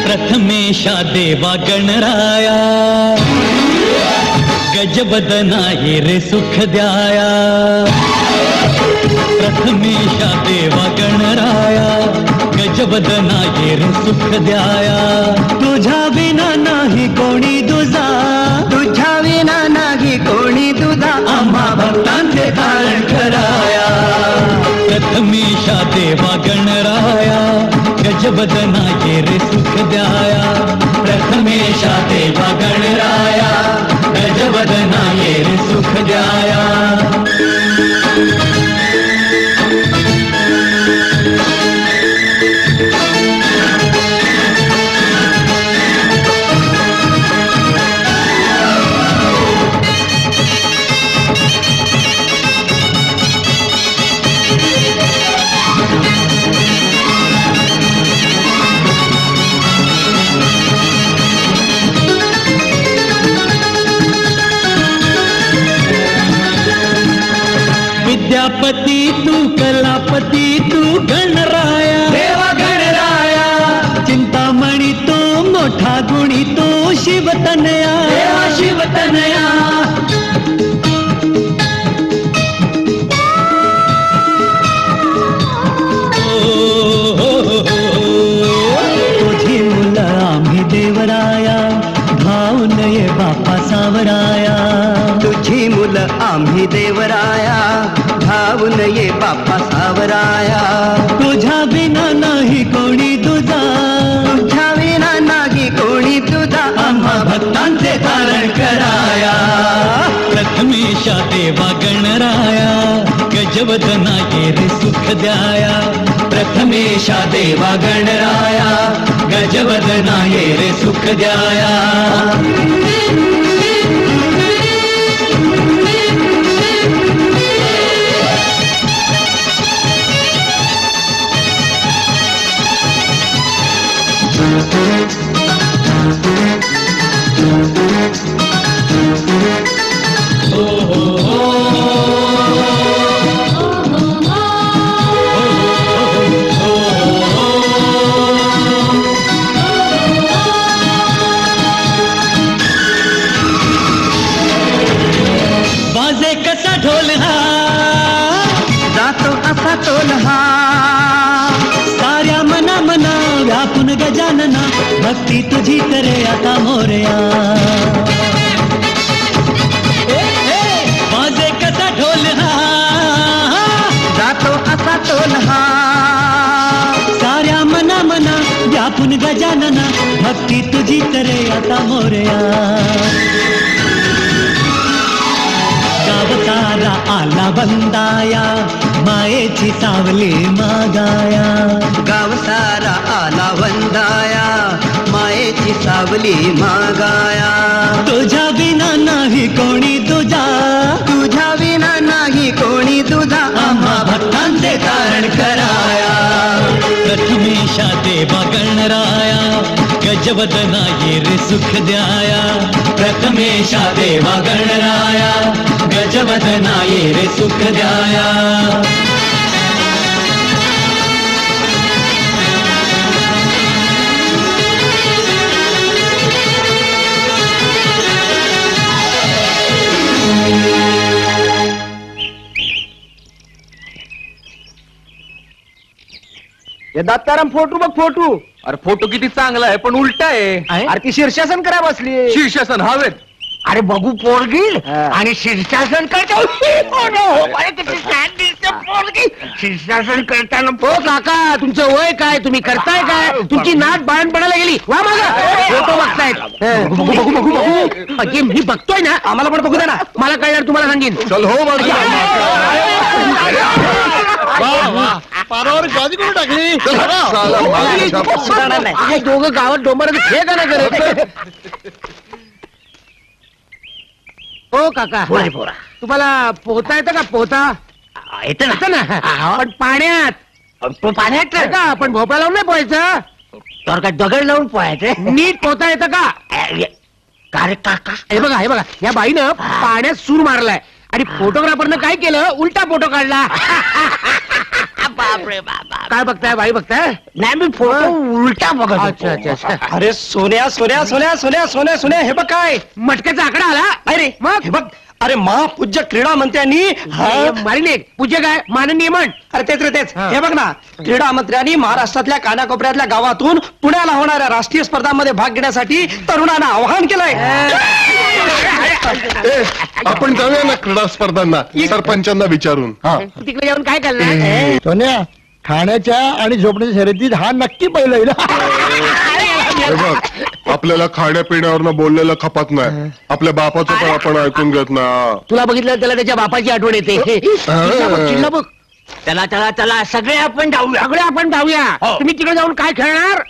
प्रथमेशा देवा गणराया गजबदना ये रे सुख द्याया। प्रथमेशा देवा गणराया गजबदना ये रे सुख द्याया। तुझ्या विना नाही कोणी दुजा, तुझ्या विना नाही कोणी दुजा, आम्हा भक्तांचे तारण कराया। प्रथमेशा देवा गणराया गजबदना ये रे सुख द्याया। प्रथमेशा देवा गणराया गजबदना ये रे सुख द्याया। विद्यापती तू कलापती तू गणराया देवा गणराया। चिंतामणी तू मोठा गुणी तू शिवतनया देवा शिवतनया। तुझी मुलं आम्ही देवराया धावून ये बापा सावराया। तुझी मुलं आम्ही देवराया धावून ये बापा सावराया। तुझ्या विना नाही कोणी तुझा, तुझ्या विना नाही कोणी तुझा, आम्हा भक्तांचे तारण कराया। प्रथमेशा देवा गणराया गजबदना ये रे सुख द्याया। प्रथमेशा देवा गणराया गजबदना ये रे सुख द्याया। भक्ती तुझी करे आता मोरया. माझे कसा ढोल हा जातो असा टोल हा. साऱ्या मना मना व्यापून गजानना भक्ती तुझी करे आता मोरया. गाव सारा आला वंदाया मायेची सावली मागाया. गाव सारा आला वंदाया मायेची सावली मागाया. तुझ्या विना नाही कोणी तुझा, तुझ्या विना नाही कोणी तुझा, आम्हा भक्तांचे तारण कराया. प्रथमेशा देवा गणराया गजवदना ये रे सुख द्याया. प्रथमेशा देवा गणराया गजवदना ये रे सुख द्याया. हे दत्ताराम फोटो बघ फोटो. अरे फोटो किती चांगला आहे पण उलटा आहे. अरे ती शीर्षासन करा बसली. शीर्षासन हवेत. अरे बघू पोरगी आणि शीर्षासन करतो. शीर्षासन करताना हो काका तुमचं वय काय, तुम्ही करताय काय, तुमची नाट बाळणपणाला गेली. वा माझा फोटो बघतायत. बघू बघू बघू बघू. अगे मी बघतोय ना, आम्हाला पण बघू दे ना. मला कळणार तुम्हाला सांगेन. चल हो पारावर गादी करून टाकली. दोघं गावात डोंबरात खेळ का नाही करत. हो काका तुम्हाला पोहता येतं का. पोहता येतं ना पण पाण्यात का आपण भोपळा लावून नाही पोहायचं तर काय दगड लावून पोहायचं. नीट पोहता येतं का. अरे काका हे बघा हे बघा या बाईनं पाण्यात सूर मारलाय आणि फोटोग्राफरनं काय केलं उलटा फोटो काढला. बापरे बाबा काय बघताय बाई बघताय. नाही मी फोटो उलटा बघत. अच्छा अच्छा. अरे सोन्या सोन्या सोन्या सोन्या सोन्या सोन्या हे बघ काय मटक्याचा आकडा आला. अरे मग हे बघ. अरे महापूज्य क्रीडा मंत्र्यांनी मारिने पूज्य काय माननीय म्हण. अरे तेच रे तेच. हे बघ ना क्रीडा मंत्र्यांनी महाराष्ट्रातल्या कानाकोपऱ्यातल्या गावातून पुण्याला होणाऱ्या राष्ट्रीय स्पर्धांमध्ये भाग घेण्यासाठी तरुणांना आवाहन केलंय. आपण जाऊया ना क्रीडा स्पर्धांना सरपंचांना विचारून. तिकडे जाऊन काय करणार. सोन्या खाण्याच्या आणि झोपण्याच्या शर्यतीत हा नक्की पहिला येईल. आपल्याला खाण्यापिण्यावर बोललेलं खपत नाही. आपल्या बापाचं पण आपण ऐकून घेत ना. तुला बघितलं त्याला त्याच्या बापाची आठवण येते. चिल्ला बघ. चला चला चला सगळे आपण जाऊया. तुम्ही तिकडे जाऊन काय खेळणार.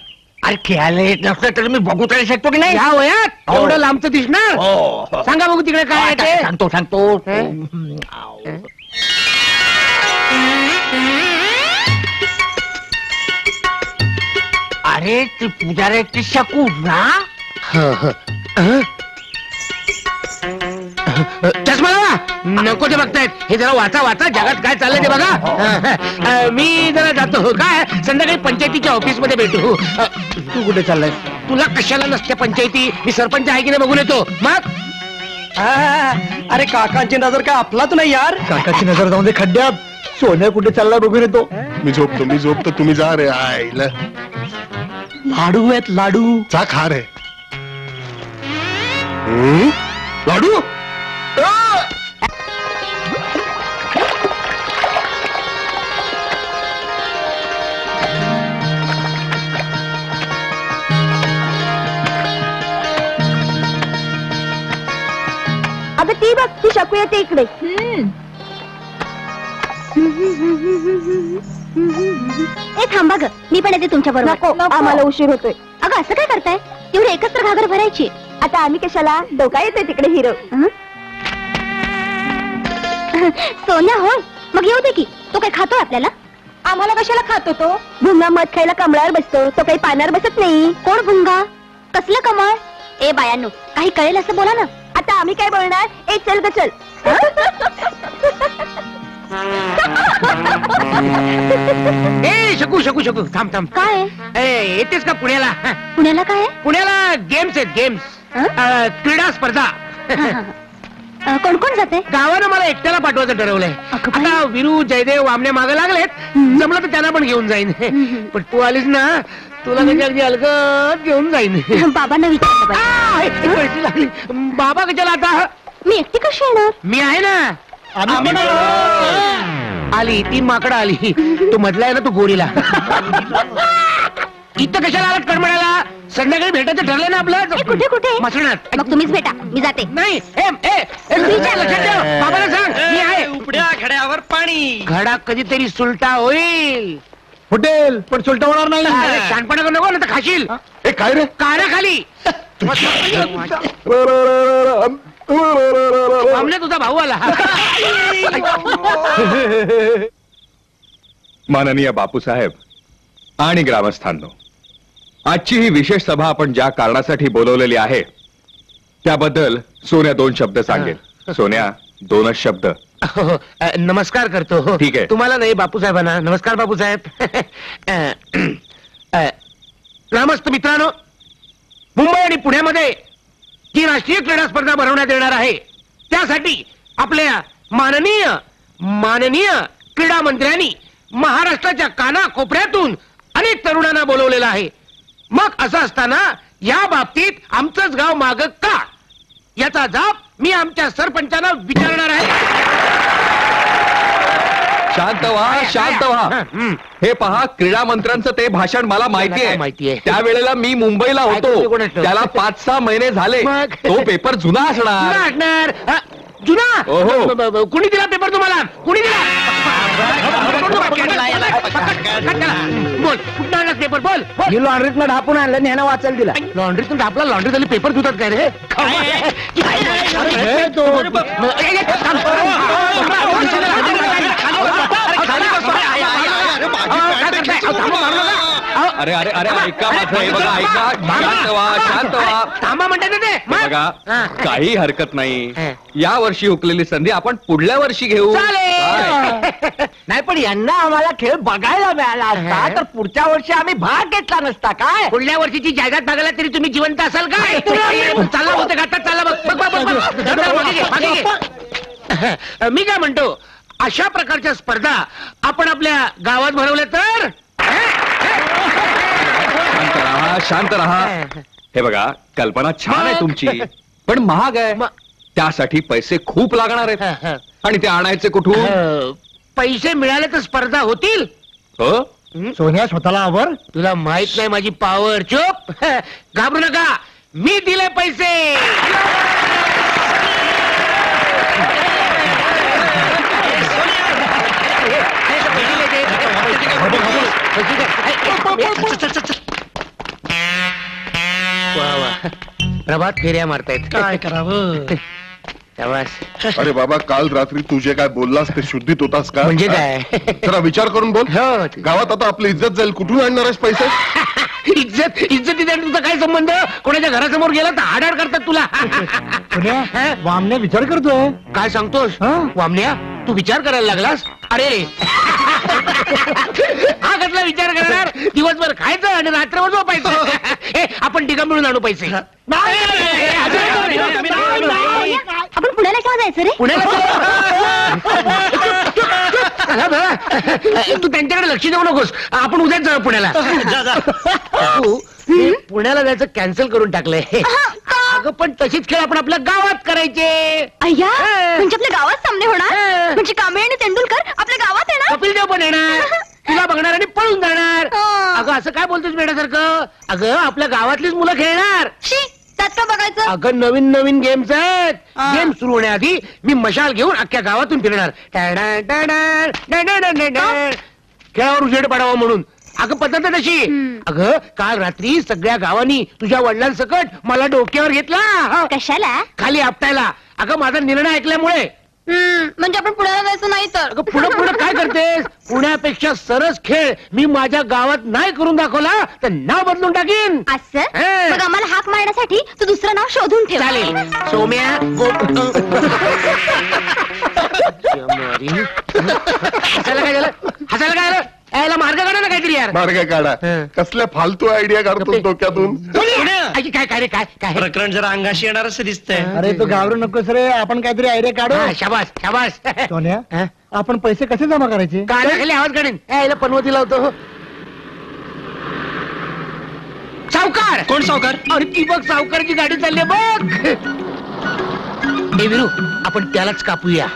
अरे खेळायला येत नसलं तर मी बघू तरी शकतो की नाही. या वयात एवढं लांबचं दिसणार. सांगा बघू तिकडे काय आहे ते. सांगतो. अरे ती पुजाऱ्याची शकू ना. चष्मा लावा. नको ते बघतायत. हे जरा वाचा वाचा जगात काय चाललंय ते बघा. मी जरा जातो. काय संध्याकाळी पंचायतीच्या ऑफिस मध्ये भेटू. तू कुठे चाललाय. तुला कशाला नसते पंचायती. मी सरपंच आहे की नाही बघून येतो. मग अरे काकांची नजर काय आपलाच नाही यार. काकाची नजर जाऊन दे खड्ड्यात. सोन्या कुठे चालला बघून येतो. मी झोपतो तुम्ही जा रे. आईला लाडू आहेत लाडू. जा खा रे. लाडू. अगं ती बघ ती शकू येते इकडे. ए थांबा ग मी पण येते तुमच्या बरोबर. आम्हाला उशीर होतोय. अगं असं काय करताय. तेवढे एकत्र घागर भरायची. आता आम्ही कशाला. डोका येतोय तिकडे हिरो. सोन्या होय मग येऊ दे की. तो काय खातोय आपल्याला. आम्हाला कशाला खातो तो. भुंगा मध खायला कमळावर बसतो. तो काही पानावर बसत नाही. कोण भुंगा. कसलं कमळ. ए बायांनो काही कळेल असं बोला ना. आता आम्ही काय बोलणार. ए चल ग चल. ए शकू शकू शकू थांब थांब. काय येतेस का पुण्याला. पुण्याला काय. पुण्याला गेम्स आहेत गेम्स. क्रीडा स्पर्धा. कोण कोण जाते. गावानं मला एकट्याला पाठवायचं ठरवलंय. अगं आता विरू जयदेव वामने मागे लागलेत. जमलं तर त्यांना पण घेऊन जाईन. पण तू आलीस ना तुला त्याची अगदी अलगद घेऊन जाईन. बाबांना विचारलं पाहिजे. कळशी लागली. बाबा कशाला आता? मी एकटी कशी येणार? मी आहे ना. आम्ही आली 3 माकडं आली. तू मधला आहे ना, तू गोरीला. इथं कशाला आलात कडमडाला? संध्याकाळी भेटायचं ठरलं ना आपलं. कुठे कुठे? मसणात. मग तुम्हीच भेटा, मी जाते. नाही लक्षात ठेव. बाबाला सांग मी आहे. उपड्या खड्यावर पाणी. घडा कधीतरी सुलटा होईल. फुटेल पण सुलट होणार नाही. शानपणा नको ना, तर खाशील. ए काय रे काढा खाली. आमने तुझा भाऊ आला. माननीय बापूसाहेब आणि ग्रामस्थांनो, आजची ही विशेष सभा आपण ज्या कारणासाठी बोलवलेली आहे त्याबद्दल सोन्या 2 शब्द सांगेल. सोन्या 2च शब्द. नमस्कार करतो. ठीक आहे. तुम्हाला नाही, बापूसाहेबांना नमस्कार. बापूसाहेब. ग्रामस्थ मित्रांनो, मुंबई आणि पुण्यामध्ये जी राष्ट्रीय क्रीडा स्पर्धा भरवण्यात येणार आहे त्यासाठी आपल्या माननीय क्रीडा मंत्र्यांनी महाराष्ट्राच्या कानाकोपऱ्यातून अनेक तरुणांना बोलवलेलं आहे. मग असं असताना या बाबतीत आमचंच गाव माग का, याचा जाब मी आमच्या सरपंचांना विचारणार आहे. शांत व्हा, शांत व्हा. हे पहा, क्रीडा मंत्र्यांचं ते भाषण मला माहितीये. माहितीये. त्यावेळेला मी मुंबईला ऐकू दे होतो. कोणाचं. त्याला 5-6 महिने झाले. मग? तो पेपर जुना असणार. जुना असणार. जुना? ओहो. कुणी दिला पेपर तुम्हाला? कुणी दिला? बोल, कुठं आणला पेपर? बोल. मी लॉन्ड्रीतनं ढापून आणलं, ह्यानं वाचायला दिला. लॉन्ड्रीतून ढापला. लॉन्ड्री झाली, पेपर धुतात काय रे? अरे अरे अरे ऐका माझं, हे बघा, ऐका. शांत व्हा, शांत व्हा. थांबा म्हणतात ना ते. मग? बघा, हा. काही हरकत नाही. हा. या वर्षी हुकलेली संधी आपण पुढल्या वर्षी घेऊ. काय? चालेल. नाही पण यांना आम्हाला खेळ बघायला मिळाला असता तर पुढच्या वर्षी आम्ही भाग घेतला नसता. काय पुढल्या वर्षीची जाहिरात बघायला तरी तुम्ही जिवंत असाल काय? चालला होते का? आता चालला. बघ बघ बघ बघ. धर, धर, मागे घे, मागे घे. मी काय म्हणतो, अशा प्रकारच्या स्पर्धा आपण आपल्या गावात भरवल्या तर? शांत राहा, शांत राहा. हे बघा, कल्पना छान आहे तुमची, पण महाग आहे. त्यासाठी पैसे खूप लागणार आहेत. आणि ते आणायचे कुठून? पैसे मिळाले तर स्पर्धा होतील. हो, सोन्या स्वतःला आवर. तुला माहित नाही माझी पावर. चुप. घाबरू नका, मी दिले पैसे. प्रभात फेऱ्या मारतायत. काय करावं? शाबास. अरे बाबा, काल रात्री तू जे काय बोललास ते शुद्धीत होतास का? म्हणजे काय? जरा विचार करून बोल. हो. गावात आता आपली इज्जत जाईल. कुठून आणणार आहेस पैसे? इज्जतीचा तुझा काय संबंध? कोणाच्या घरासमोर गेला तर हाडाड करतात तुला. सोन्या वामने विचार करतोय. काय सांगतोस? वामन्या, तू विचार करायला लागलास? अरे हा कसला विचार करणार? दिवसभर खायचं आणि रात्रभर झोपायचं. आपण तिघं मिळून आणू पैसे. आपण पुण्याला केव्हा जायचं रे? तू त्यांच्याकडे लक्ष देऊ नकोस. आपण उद्याच जाऊ पुण्याला. तू पुण्याला जायचं कॅन्सल करून टाकलंय. अगं पण तशीच खेळ आपण आपल्या गावात करायचे. अय्या, म्हणजे आपल्या गावात सामने होणार? म्हणजे कांबळे आणि तेंडुलकर आपल्या गावात येणार? कपिल देव पण येणार. तुला बघणार आणि पळून जाणार. अगं असं काय बोलतोस बेड्यासारखं? अगं आपल्या गावातलीच मुलं खेळणार. त्यात का बघायचं? अगं नवीन नवीन गेम्स आहेत. गेम सुरू होण्याआधी मी मशाल घेऊन अख्ख्या गावातून फिरणार. खेळावर उजेड पडावा म्हणून. अगं पद्धत आहे तशी. अगं काल रात्री सगळ्या गावांनी तुझ्या वडिलांसकट मला डोक्यावर घेतला. कशाला? खाली आपटायला. अगं माझा निर्णय ऐकल्यामुळे. म्हणजे आपण पुण्याला जायचं नाही तर? अगं पुढं पुढं काय करतेस? पुण्यापेक्षा सरस खेळ मी माझ्या गावात नाही करून दाखवला तर नाव बदलून टाकीन. असं? मग आम्हाला हाक मारण्यासाठी तू दुसरं नाव शोधून ठेव. चालेल. सौम्या हसायला काय झालं? हसायला काय झालं? याला मार्ग काढा ना काहीतरी यार. मार्ग काढा. कसल्या फालतू आयडिया काढतो डोक्यातून. काय काय रे काय काय? प्रकरण जरा अंगाशी येणार असं दिसतंय. अरे तू घाबरू नकोस रे, आपण काहीतरी आयडिया काढू. शाबास शाबास. सोन्या आपण पैसे कसे जमा करायचे? कानाखाली आवाज काढेन. याला पनवती लावतो. सावकार कोण सावकार? अरे ती बघ सावकारची गाडी चालली बघ. ए विरू, आपण त्यालाच कापूया.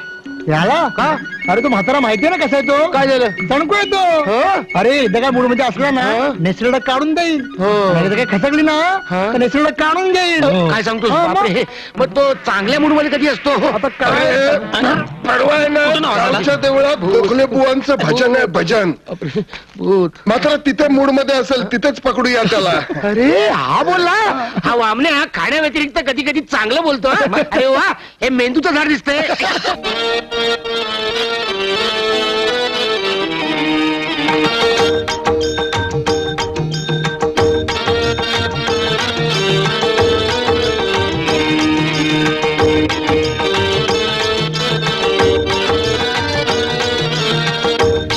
याला का? अरे तो म्हातारा माहितीये ना कसा आहे तो? काय झालं? तणको येतो. हं? अरे एकदा काय मूड मध्ये असला ना हं? नेसरड काढून देईल. हं. आणि काय खसकली ना हं? तर नेसरड काढून घेईल. काय सांगतोस? हं, मग? बापरे. मग तो चांगल्या मूड मध्ये कधी असतो? आता काय पडवा आहे ना कुठून आवाज आला? गावच्या देवळात गोखले बुवांचं भजन आहे भजन. बापरे, भूत. मात्र तिथे मूड मध्ये असेल तिथेच पकडूया त्याला. अरे हा बोलला. हा वामण्या खाण्या व्यतिरिक्त कधी कधी चांगलं बोलतो. हं? अरे वा, हे मेंदूचं झाड दिसतंय.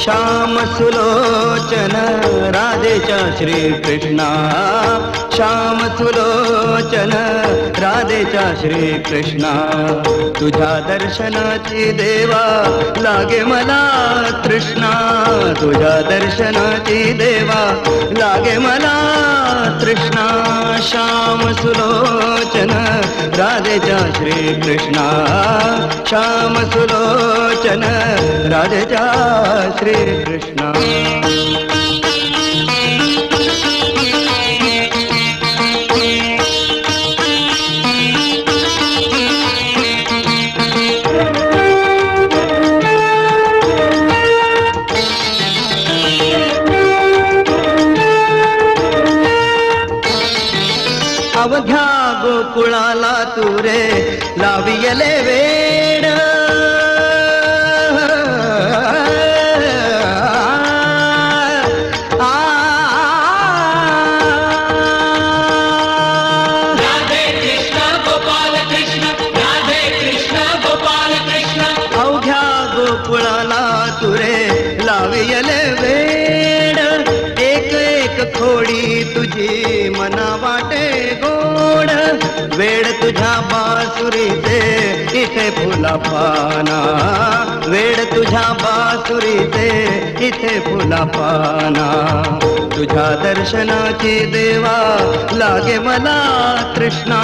श्याम सुलोचन राधेच्या श्रीकृष्णा, श्याम सुलोचन राधेच्या श्रीकृष्णा, तुझ्या दर्शनाची देवा लागे मला तृष्णा, तुझ्या दर्शनाची देवा लागे मला तृष्णा, श्याम सुलोचन राधेच्या श्रीकृष्णा, श्याम सुलोचन राधेच्या श्रीकृष्णा. अवघ्या गोकुळाला तुरे लावियले वेड, अवघ्या गोकुळाला तुरे लावियले वेड, एक एक खोडी तुझी मना वाटे गोड, वेड तुझ्या बासुरीचे इथे फुला पाना, वेड तुझ्या बासुरीचे इथे फुला पाना, तुझ्या दर्शनाची देवा लागे मला तृष्णा,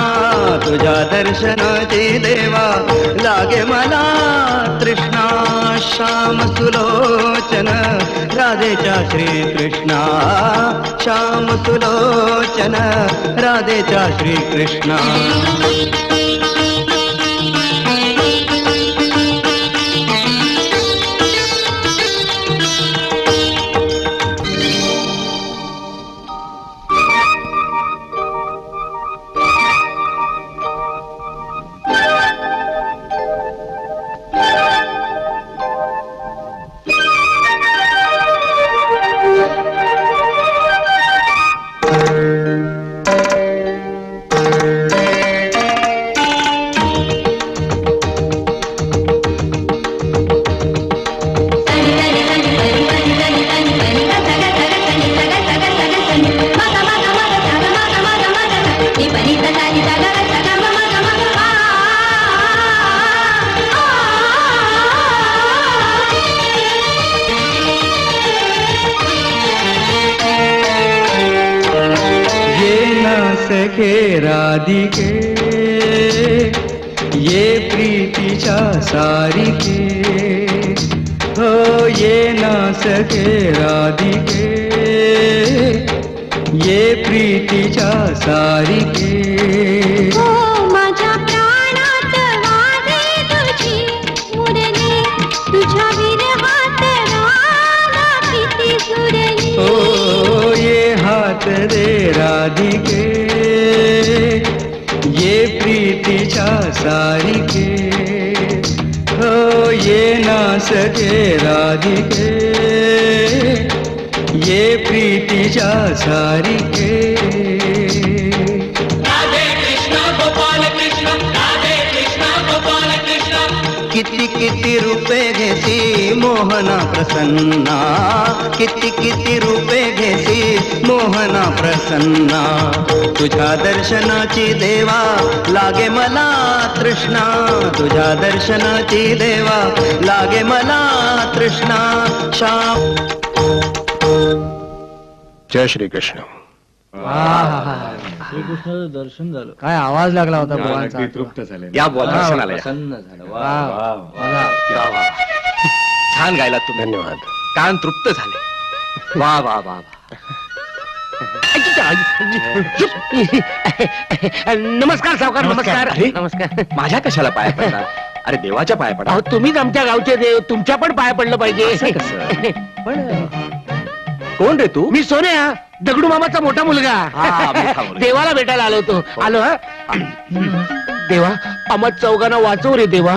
तुझ्या दर्शनाची देवा लागे मला तृष्णा, श्याम सुलोचन राधेच्या श्रीकृष्णा, श्याम सुलोचन राधेच्या श्रीकृष्णा. सखे राधिके ये प्रीतीच्या सारिके, हो ये ना सखे राधिके ये प्रीतीच्या सारिके. हो माझ्या प्राणात वाजे तुझी मुरली, तुझ्या विरहात राधा किती सुरली. ओ ये हात रे राधिके ये प्रीतीच्या सारिके, हो ये ना सके राधिके ये प्रीतीच्या सारिके. किती किती रूपे घेसी मोहना प्रसन्ना, किती किती रूपे घेसी मोहना प्रसन्ना, तुझ्या दर्शनाची देवा लागे मला तृष्णा, तुझ्या दर्शनाची देवा लागे मला तृष्णा. श्याम. जय श्री कृष्ण. श्रीकृष्णाचं दर्शन झालं. काय आवाज लागला होता बुवांचा. तृप्त झाले या बुवा दर्शनाला या. प्रसन्न झालं. वा, वा. छान गायला तुम्ही. धन्यवाद. कान तृप्त झाले. वा वा वा वा. नमस्कार सावकार. नमस्कार. अरे. नमस्कार. माझ्या कशाला पाया पडला? अरे देवाच्या पाया पडा. अहो तुम्हीच आमच्या गावचे देव, तुमच्या पण पाया पडलं पाहिजे. पण कोण रे तू? मी सोन्या, दगडू मामाचा मोठा मुलगा. हा, मोठा मुलगा. देवाला भेटायला आलो होतो. आलो हा. देवा, आम्हा चौघांना वाचव रे देवा.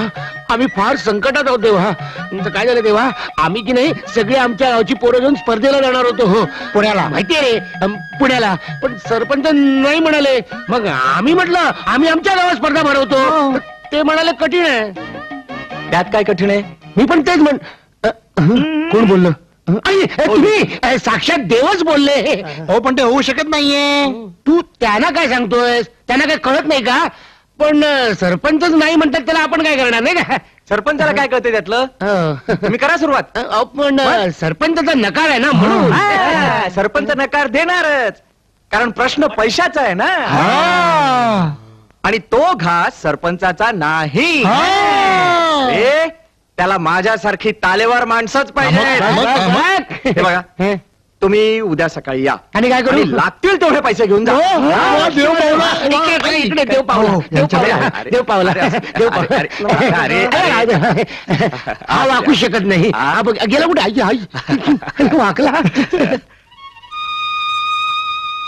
आम्ही फार संकटात आहोत देवा. तुमचं काय झालं देवा? आम्ही की नाही सगळे आमच्या गावची पोरं घेऊन स्पर्धेला जाणार होतो. हो, पुण्याला. माहितीये रे, पुण्याला. पण सरपंच नाही म्हणाले. मग आम्ही म्हटलं आम्ही आमच्या गावात स्पर्धा भरवतो. ते म्हणाले कठीण आहे. त्यात काय कठीण आहे? मी पण तेच कोण बोललं? तुम्ही साक्षात देवच बोलले. हो पण ते होऊ शकत नाहीये. तू त्यांना काय सांगतोयस? त्यांना काय कळत नाही का? पण सरपंचच नाही म्हणतात, त्याला आपण काय करणार नाही का? सरपंचाला काय कळते त्यातलं? तुम्ही करा सुरुवात. पण सरपंचाचा नकार आहे ना, म्हणून. हा, सरपंच नकार देणारच, कारण प्रश्न पैशाचा आहे ना. आणि तो घास सरपंचाचा नाही. ए, त्याला माझ्यासारखी तालेवार माणसंच पाहिजे. हे बघा, तुम्ही उद्या सकाळी या आणि काय करू? आणि लागतील तेवढे पैसे घेऊन जा. देव पावला. इकडे देव पावला. देव पावला. देव पावला. देव पावला. अरे, हा वाकू शकत नाही. हा बघ, गेला कुठे? आई आई वाकला.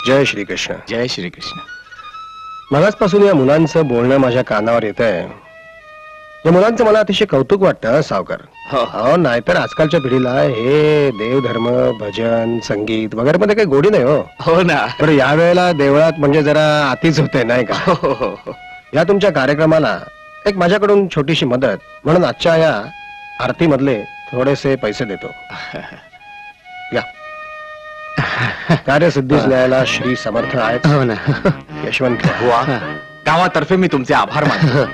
जय श्रीकृष्ण. जय श्रीकृष्ण. मगाचपासून या मुलांचं बोलणं माझ्या कानावर येत आहे. या मुलांचं मला अतिशय कौतुक वाटतं सावकार. हो, नाहीतर आजकालच्या पिढीला हे देवधर्म, भजन, संगीत वगैरे मध्ये काही गोडी नाही. हो ना. पण यावेळेला देवळात म्हणजे जरा अतिच होते नाही का? या तुमच्या कार्यक्रमाला एक माझ्याकडून छोटीशी मदत म्हणून आजच्या या आरती मधले थोडेसे पैसे देतो. या. कार्यसिद्धीस न्यायला श्री समर्थ आहेत. हो ना. यशवंत वा, गावातर्फे मी तुमचे आभार मानतो.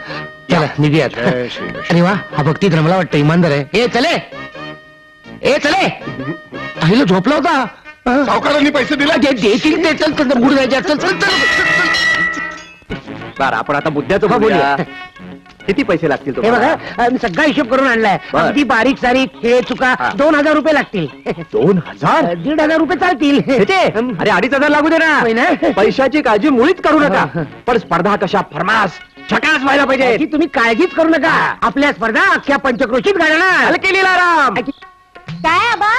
चला निघूया आता. जय श्रीकृष्ण. अरे वा, हा भक्तीत रमला वाटतं, इमानदार आहे. ए चले, ए चले. आईला झोपला होता. सावकारांनी पैसे दिले. देतील ते. चल चल, गुड जायच्या. चल चल चल. बरं, आपण आता मुद्द्याचं बोलूया. किती पैसे लागतील हे तुम्हाला? बघा, मी सगळा हिशोब करून आणलाय. बर. अगदी बारीक सारीक हे चुका 2000 रुपये लागतील. 2000? 1500 रुपये चालतील. अरे 2500 लागू दे होय ना. ना? पैशाची काळजी मुळीच करू नका. पण स्पर्धा कशा फरमास झकास व्हायला पाहिजे. याची तुम्ही काळजीच करू नका. आपल्या स्पर्धा अख्ख्या पंचक्रोशीत घालणार. हलके लीलाराम. काय आबा?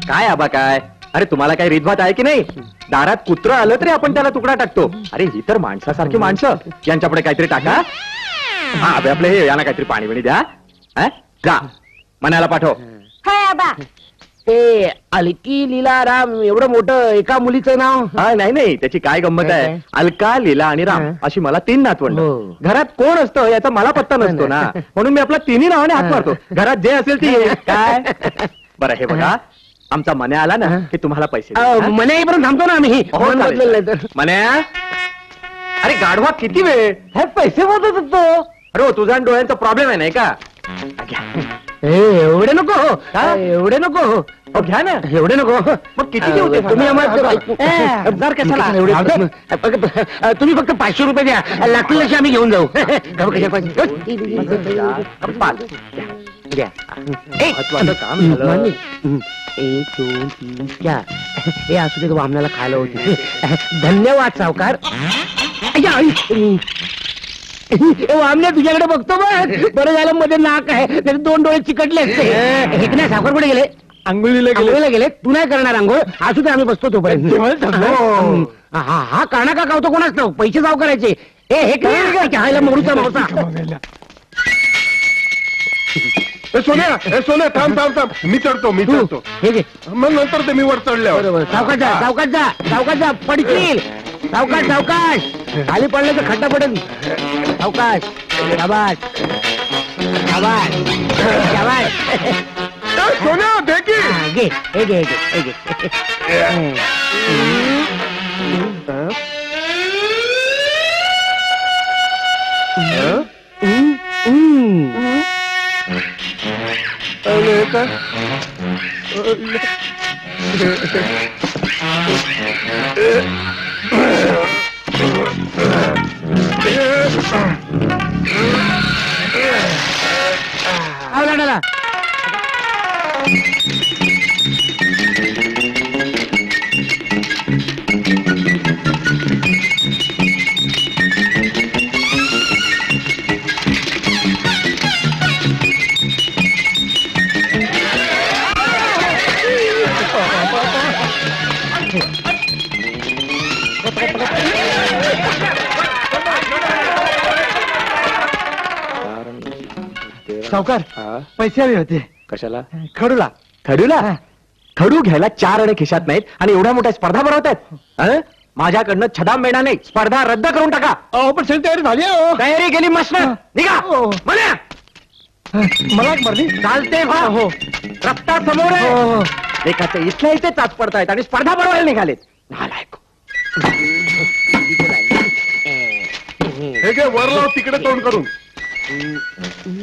काय आबा काय? अरे तुम्हाला काही रीतभात आहे की नाही? दारात कुत्रं आलं तरी आपण त्याला तुकडा टाकतो. अरे ही तर माणसासारखी माणसं, यांच्यापुढे काहीतरी टाका. हा, अबे आपले हे यांना काहीतरी पाणी बिणी द्या. जा, मनाला पाठव. काय आबा? ते अलकी लीलाराम एवढं मोठं एका मुलीचं नाव. हा, नाही नाही, त्याची काय गंमत आहे. काय? अलका, लीला आणि राम अशी मला 3 नातवंड. हो. घरात कोण असतं याचा मला पत्ता नसतो ना, म्हणून मी आपला 3ही नावाने हात मारतो. घरात जे असेल ती येईल. काय बरं, हे बघा, आमचा मन्या आला ना की तुम्हाला पैसे देईल, हा? मने येईपर्यंत थांबतो ना आम्ही. हो, म्हणून चालेल. बदललं नाही तर. मन्या, अरे गाढवा किती वेळ? हे पैसे मोजत होतो. अरे हो, तुझा आणि डोळ्यांचा प्रॉब्लेम आहे नाही का? एवढे नको. एवढे नको. घ्या ना. एवढे नको. मग किती देऊ ते? तुम्ही आम्हाला हजार कशाला? तुम्ही फक्त 500 रुपये द्या. लागतील तसे आम्ही घेऊन जाऊ. महत्वाचं काम झालं. 1 2 3 4 हे असू दे, वामनाला खायला होती. धन्यवाद सावकार. वामने तुझ्याकडे बघतो बघ. बरं झालं मध्ये नाक आहे, त्याचे 2 डोळे चिकटले असते. हे नाही, सावकार कुठे गेले? आंघोळीला गेले. तू नाही करणार आंघोळ? असू दे, आम्ही बसतो तोपर्यंत. हा काना का कावतो कोणाच नाव? पैसे सावकारायचे. हे खायला मोरूचा मावसा. सोन्या थांब थांब थांब. मी चढतो. हे घे. मग नंतर ते मी वर चढल्यावर. बरोबर. सावकाश जा पडतील. सावकाश खाली पडलं तर खड्डा पडेल. सावकाश. सोन्या दे की. घे. हे घे. पाण्याला. सावकार पैसे हवे होते. कशाला? खडूला. खडू घ्यायला 4 आणे खिशात नाहीत आणि एवढ्या मोठ्या स्पर्धा भरवतायत. माझ्याकडनं छदाम मिळणार नाही. स्पर्धा रद्द करून टाका. पण सगळी तयारी झाली आहे हो. तयारी केली मस्त. निघा. म्हणा. मला भरली चालते भा. हो. रस्ता समोर आहे. एकाचं इथल्या इथे चाच पडतायत आणि स्पर्धा भरवायला निघालेत. नालायक. हे घे वर लाव तिकडे तोंड करून.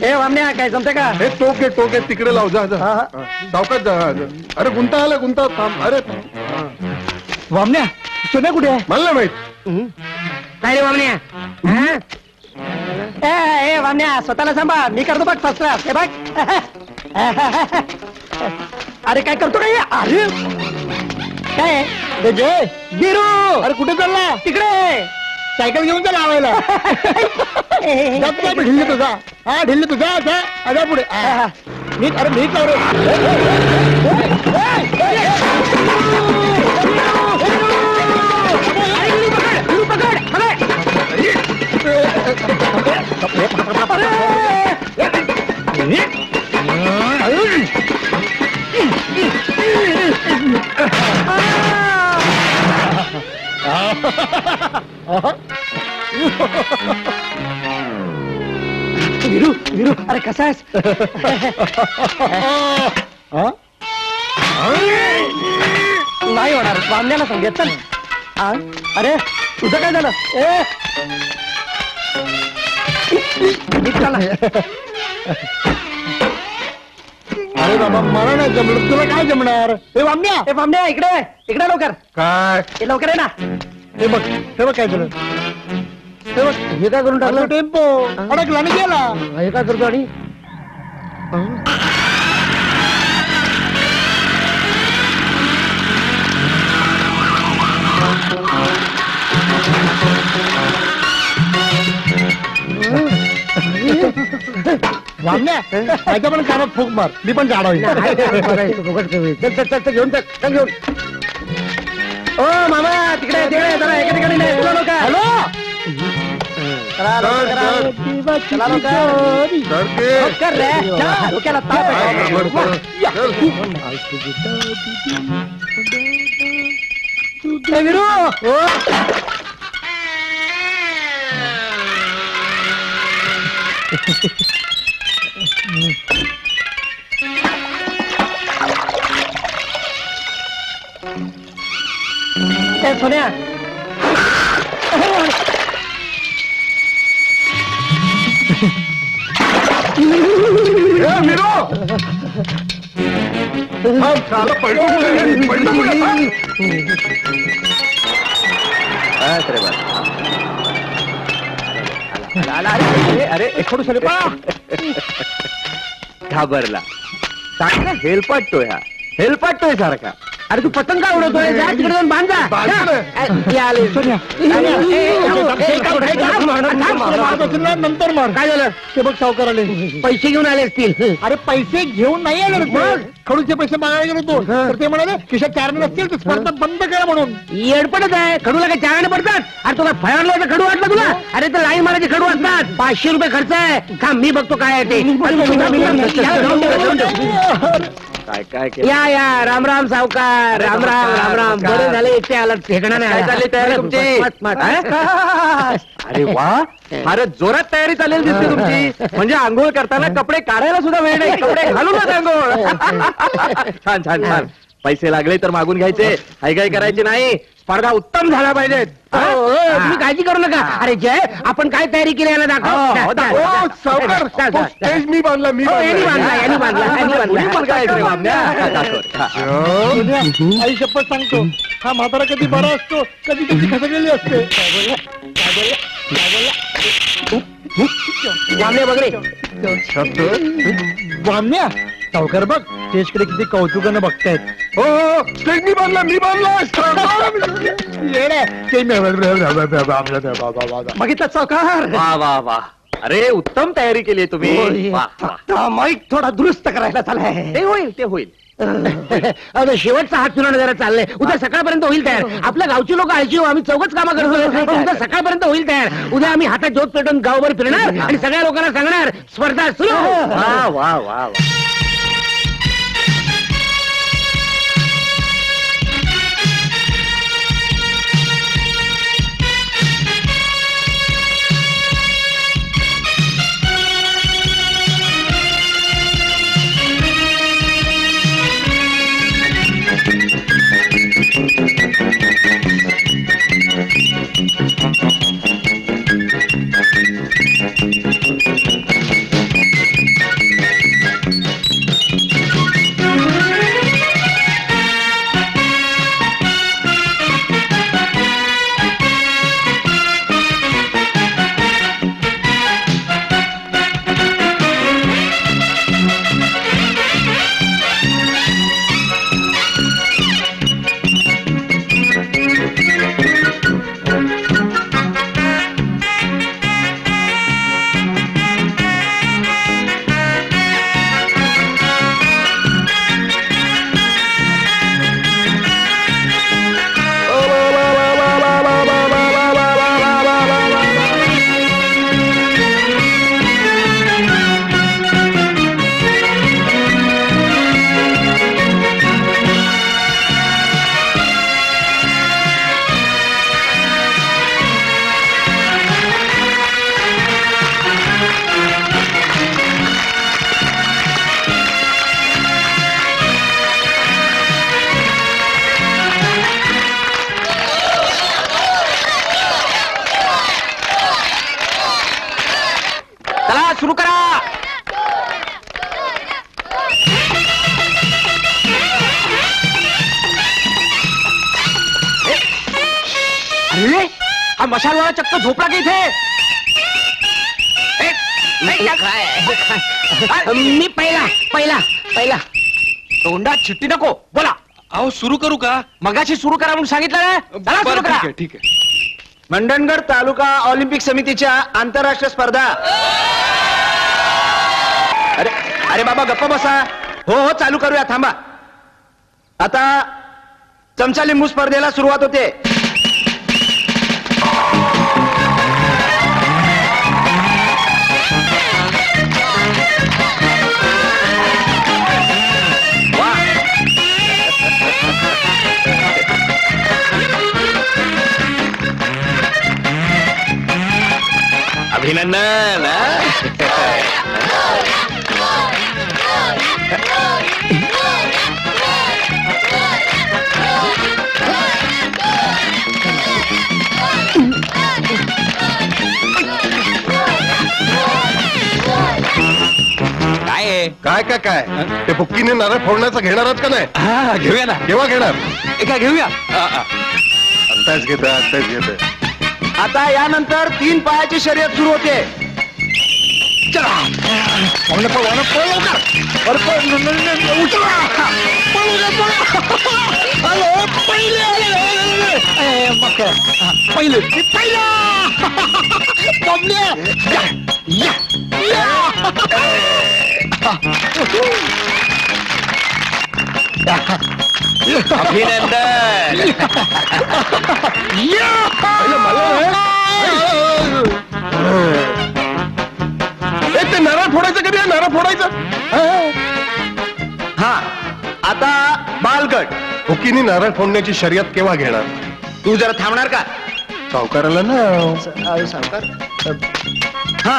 ए वामण्या काय जमते का? हे टोक आहे तिकडे लाव. जा सावकाश जा. अरे गुंता आला गुंता. थांब. अरे वामण्या सोन्या कुठे आहे? मला नाही माहित. काय रे वामण्या? ए वामण्या स्वतःला सांभाळ. मी करतो बघ फर्स्ट क्लास. हे बघ. अरे काय करतो काय? अरे काय जय गिरू. अरे कुठे चालला? तिकडे सायकल घेऊन जा लावायला. ढिल्ली तुझा. हा ढिल्ली तुझा. अजा पुढे मी. अरे मी कर. वीरू वीरू अरे कसा आहेस? नाही होणार. वामण्याला सांगत चल. अरे तुझं काय झालं? अरे बाबा मला नाही जमलं. तुला काय जमणार? हे वामण्या. ए वामण्या इकडे इकडे लवकर. काय ए लवकर आहे ना. हे बघ काय झालं? हे बघ हे काय करून टाकलं? टेम्पो अडकला आणि गेला. हे काय करतो? आणि वामण्या माझ्या पण कानात फूक मार. मी पण जाणार. चल चल चल घेऊन चल घेऊन. ओ मामा तिकडे तिकडे जरा एका ठिकाणी नाही. तुला लवकर. हॅलो चला लवकर करा. चला लवकर. लवकर रे. जा, डोक्याला ताप आहे. ए, वीरू. ए सोन्या. अरे एकोण घाबरला. चांगला हेलपाटतोय हा. हेलपाटतोय सारखा. अरे तू पतंग का उडवतोय? जा तिकडे जाऊन बांध जा. आले सोन्या नंतर मार. काय झालं? ते बघ सावकार आले. पैसे घेऊन आले असतील. अरे पैसे घेऊन नाही आले रे. खडूचे पैसे मागायला गेलो तो. तर ते म्हणाले खिशात 4 नसतील तर स्पर्धा बंद करा म्हणून. येडपडत आहे. खडूला काय चाराने पडतात? अरे तुला फळांना खडू वाटलं तुला? अरे तर लाईन मारायचे खडू असतात. 500 रुपये खर्च आहे. का मी बघतो काय आहे ते. काय काय केलं? या या राम राम सावकार. राम राम राम राम. बरं झालं एकटे आला. ठेकणा काय नाही. चालली तयारी तुमची? अरे वा फारच जोरात तयारी चालेल दिसते तुमची. म्हणजे आंघोळ करताना कपडे काढायला सुद्धा वेळ नाही. कपडे घालूनच आंघोळ. छान छान छान. पैसे लागले तर मागून घ्यायचे. हायगाय करायची नाही. स्पर्धा उत्तम झाल्या पाहिजेत. तुम्ही काळजी करू नका. अरे जय आपण काय तयारी केली याला दाखव. सावकार स्टेज मी बांधला. मी यांनी बांधला यांनी बांधला यांनी कुणी बांधला. मुलगा आहे रे वामण्या? दाखव. आई शपथ सांगतो हा म्हातारा कधी बरा असतो कधी त्याची खसगलेली असते. वामने बघ रे. वाम्या सावकार बघ स्टेजकडे किती कौतुकानं बघतायत. हो स्टेज मी बांधला बघितलं सावकार. वा वा वा, अरे उत्तम तयारी केली आहे तुम्ही. वा, वा. माईक थोडा दुरुस्त करायला चाललाय. ते होईल ते होईल. अरे शेवटचा हात फिरवणं जरा चाललंय. उद्या सकाळपर्यंत होईल तयार. आपल्या गावची लोक आळशी हो, आम्ही चौघच कामं करतो. उद्या सकाळपर्यंत होईल तयार. उद्या आम्ही हातात ज्योत पेटून गावभर फिरणार आणि सगळ्या लोकांना सांगणार स्पर्धा सुरू. वा वा वा. सुरू करा. अरे हा मशालवाला चक्क झोपला की इथे. मी पहिला तोंडात चिट्टी नको बोला. अहो सुरू करू का? मगाशी सुरू करा म्हणून सांगितलं ना. चला सुरू करा. ठीक आहे. मंडणगड तालुका ऑलिम्पिक समितीच्या आंतरराष्ट्रीय स्पर्धा. अरे अरे बाबा गप्प बसा. हो हो चालू करूया थांबा. आता चमचा लिंबू स्पर्धेला सुरुवात होते. अभिनंदन. काय काय काय ते बुक्कीने नारळ फोडण्याचं घेणार आहात का नाही? हा घेऊया ना. केव्हा घेणार? एका घेऊया. आत्ताच घेत. आता यानंतर 3 पायाची शर्यत सुरू होते. अभिनंदन. ते नारळ फोडायचं कधी? नारळ फोडायचं. हा आता बालगट. बुक्कीने नारळ फोडण्याची शर्यत केव्हा घेणार? तू जरा थांबणार का? सावकाराला ना. हा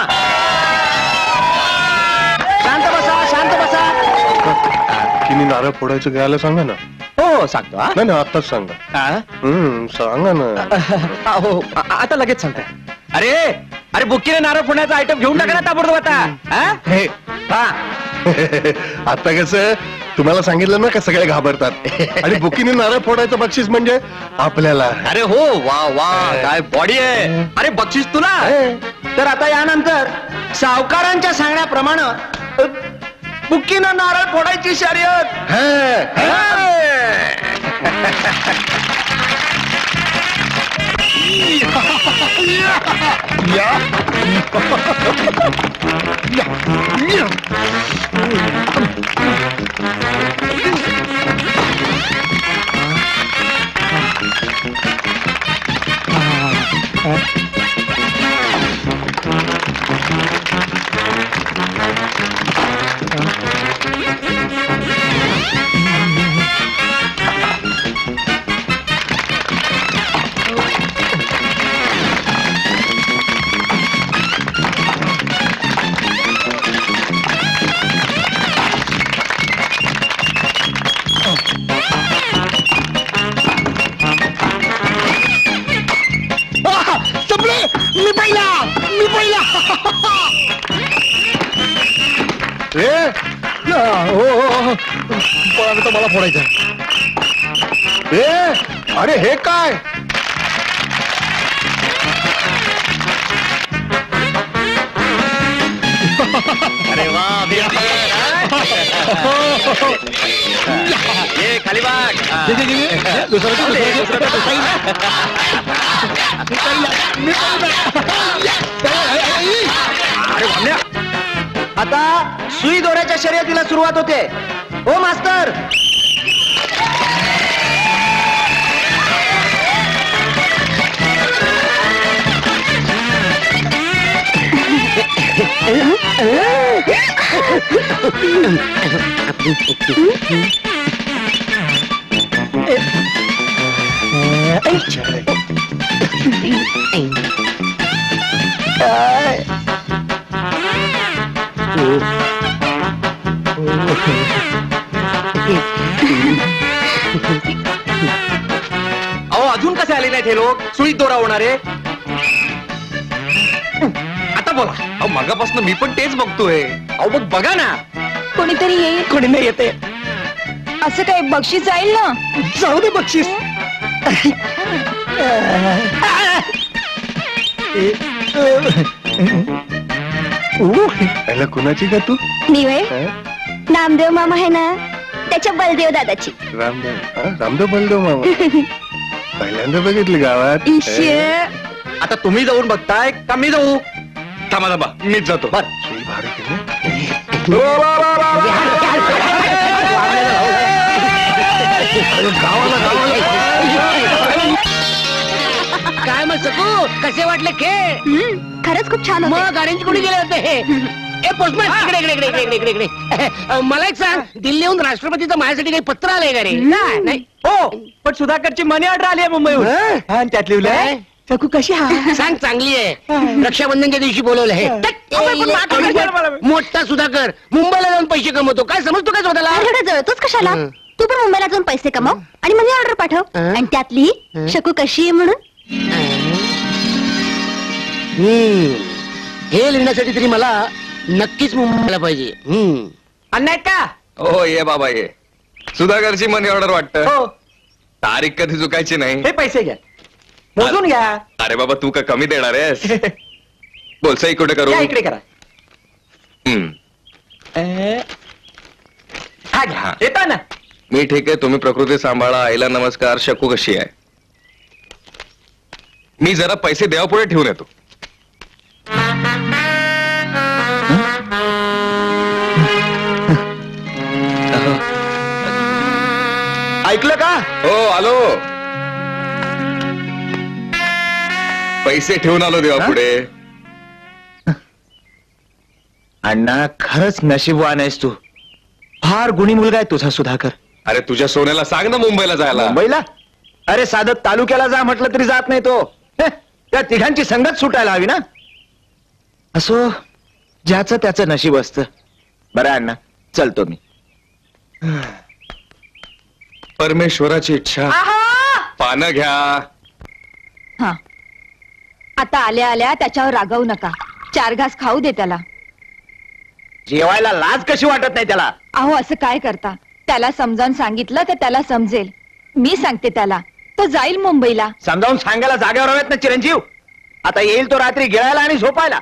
शांत बसा. बुक्कीने नारळ फोडायचं घ्यायला सांगा ना. हो सांगतो. हा नाही आताच सांगा. सांगा ना. हो आता लगेच सांगताय. अरे अरे बुक्कीने नारळ फोडण्याचा आयटम घेऊन टाका ना ताबडतोब आता. हा आता कसं तुम्हाला सांगितलं ना का सगळे घाबरतात. आणि बुकीने नारळ फोडायचं बक्षीस म्हणजे आपल्याला. अरे हो वा वा काय बॉडी आहे. अरे बक्षीस तुला. तर आता यानंतर सावकारांच्या सांगण्याप्रमाणे बुक्कीनं नारळ फोडायची शर्यत. मी पहिला. आता मला फोडायचं. अरे हे काय? अरे वा, ये खाली बाग. अरे वामण्या, आता सुई दोऱ्याच्या शर्यतीला सुरुवात होते. ओ मास्तर, अहो अजून कसे आले नाहीत हे लोक? सुईत दोरा होणारे. आता बोला. अहो मगापासून मी पण तेच बघतोय. अहो मग बघा ना. कोणीतरी येईल. कोणी नाही येते. असं काय बक्षीस जाईल ना? जाऊ दे बक्षीस. पहिला कुणाची का तू? निवे नामदेव मामा आहे ना, त्याच्या बलदेव दादाची. रामदेव बलदेव मामा. पहिल्यांदा बघितलं गावात. आता तुम्ही जाऊन बघताय का मी जाऊ? थांबा थांबा, मीच जातो. बर. सुई भारी केली. काय मग सकू, कसे वाटले खेळ? खरंच खूप छान होते. मग अरेंज कोणी केले होते हे? ए पोस्टमॅन, इकडे इकडे इकडे इकडे इकडे इकडे. मला एक सांग, दिल्लीहून राष्ट्रपतीचं माझ्यासाठी काही पत्र आलंय का रे? नाही. हो, पण सुधाकरची मनी ऑर्डर आली आहे मुंबईहून. आणि त्यात लिहिलंय सकू कशी हा. सांग, चांगली आहे. रक्षाबंधनच्या दिवशी बोलवलं हे. मोठा सुधाकर मुंबईला जाऊन पैसे कमवतो. काय समजतो काय स्वतःला? एवढं जळतोच कशाला? तू पण मुंबईला जाऊन पैसे कमाव आणि मनी ऑर्डर पाठव. आणि त्यातली शकू कशी आहे म्हणून. हे लिहिण्यासाठी तरी मला नक्कीच मुंबईला पाहिजे. अन्याय का? हो ये बाबा ये. सुधाकरची मनी ऑर्डर वाटतं. हो, तारीख कधी चुकायची नाही. हे पैसे घ्या, मोजून घ्या. अरे बाबा तू का कमी देणार आहेस? बोल सही कुठे करू? या इकडे करा. हम्म. हा घ्या. येता ना. मी ठीक आहे, तुम्ही प्रकृती सांभाळा. आईला नमस्कार. शकू कशी आहे? मी जरा पैसे देवापुढे ठेवून येतो. ऐकलं का? हो आलो. पैसे ठेवून आलो देवापुढे. अण्णा खरंच नशीबवान आहेस तू. फार गुणी मुलगा आहे तुझा सुधाकर. अरे तुझ्या सोन्याला सांग ना मुंबईला जायला. मुंबईला? अरे साधं तालुक्याला जा म्हटलं तरी जात नाही तो. त्या तिघांची संगत सुटायला हवी ना. असो, ज्याचं त्याचं नशीब असतं. बरं अण्णा, चलतो मी. परमेश्वराची इच्छा. पानं घ्या. हा, आता आल्या आल्या त्याच्यावर रागवू नका. 4 घास खाऊ दे त्याला. जेवायला लाज कशी वाटत नाही त्याला? अहो असं काय करता? त्याला समजावून सांगितलं तर त्याला समजेल. मी सांगते त्याला, तो जाईल मुंबईला. समजावून सांगायला जागेवर हवेत ना चिरंजीव. आता येईल तो रात्री गिळायला आणि झोपायला.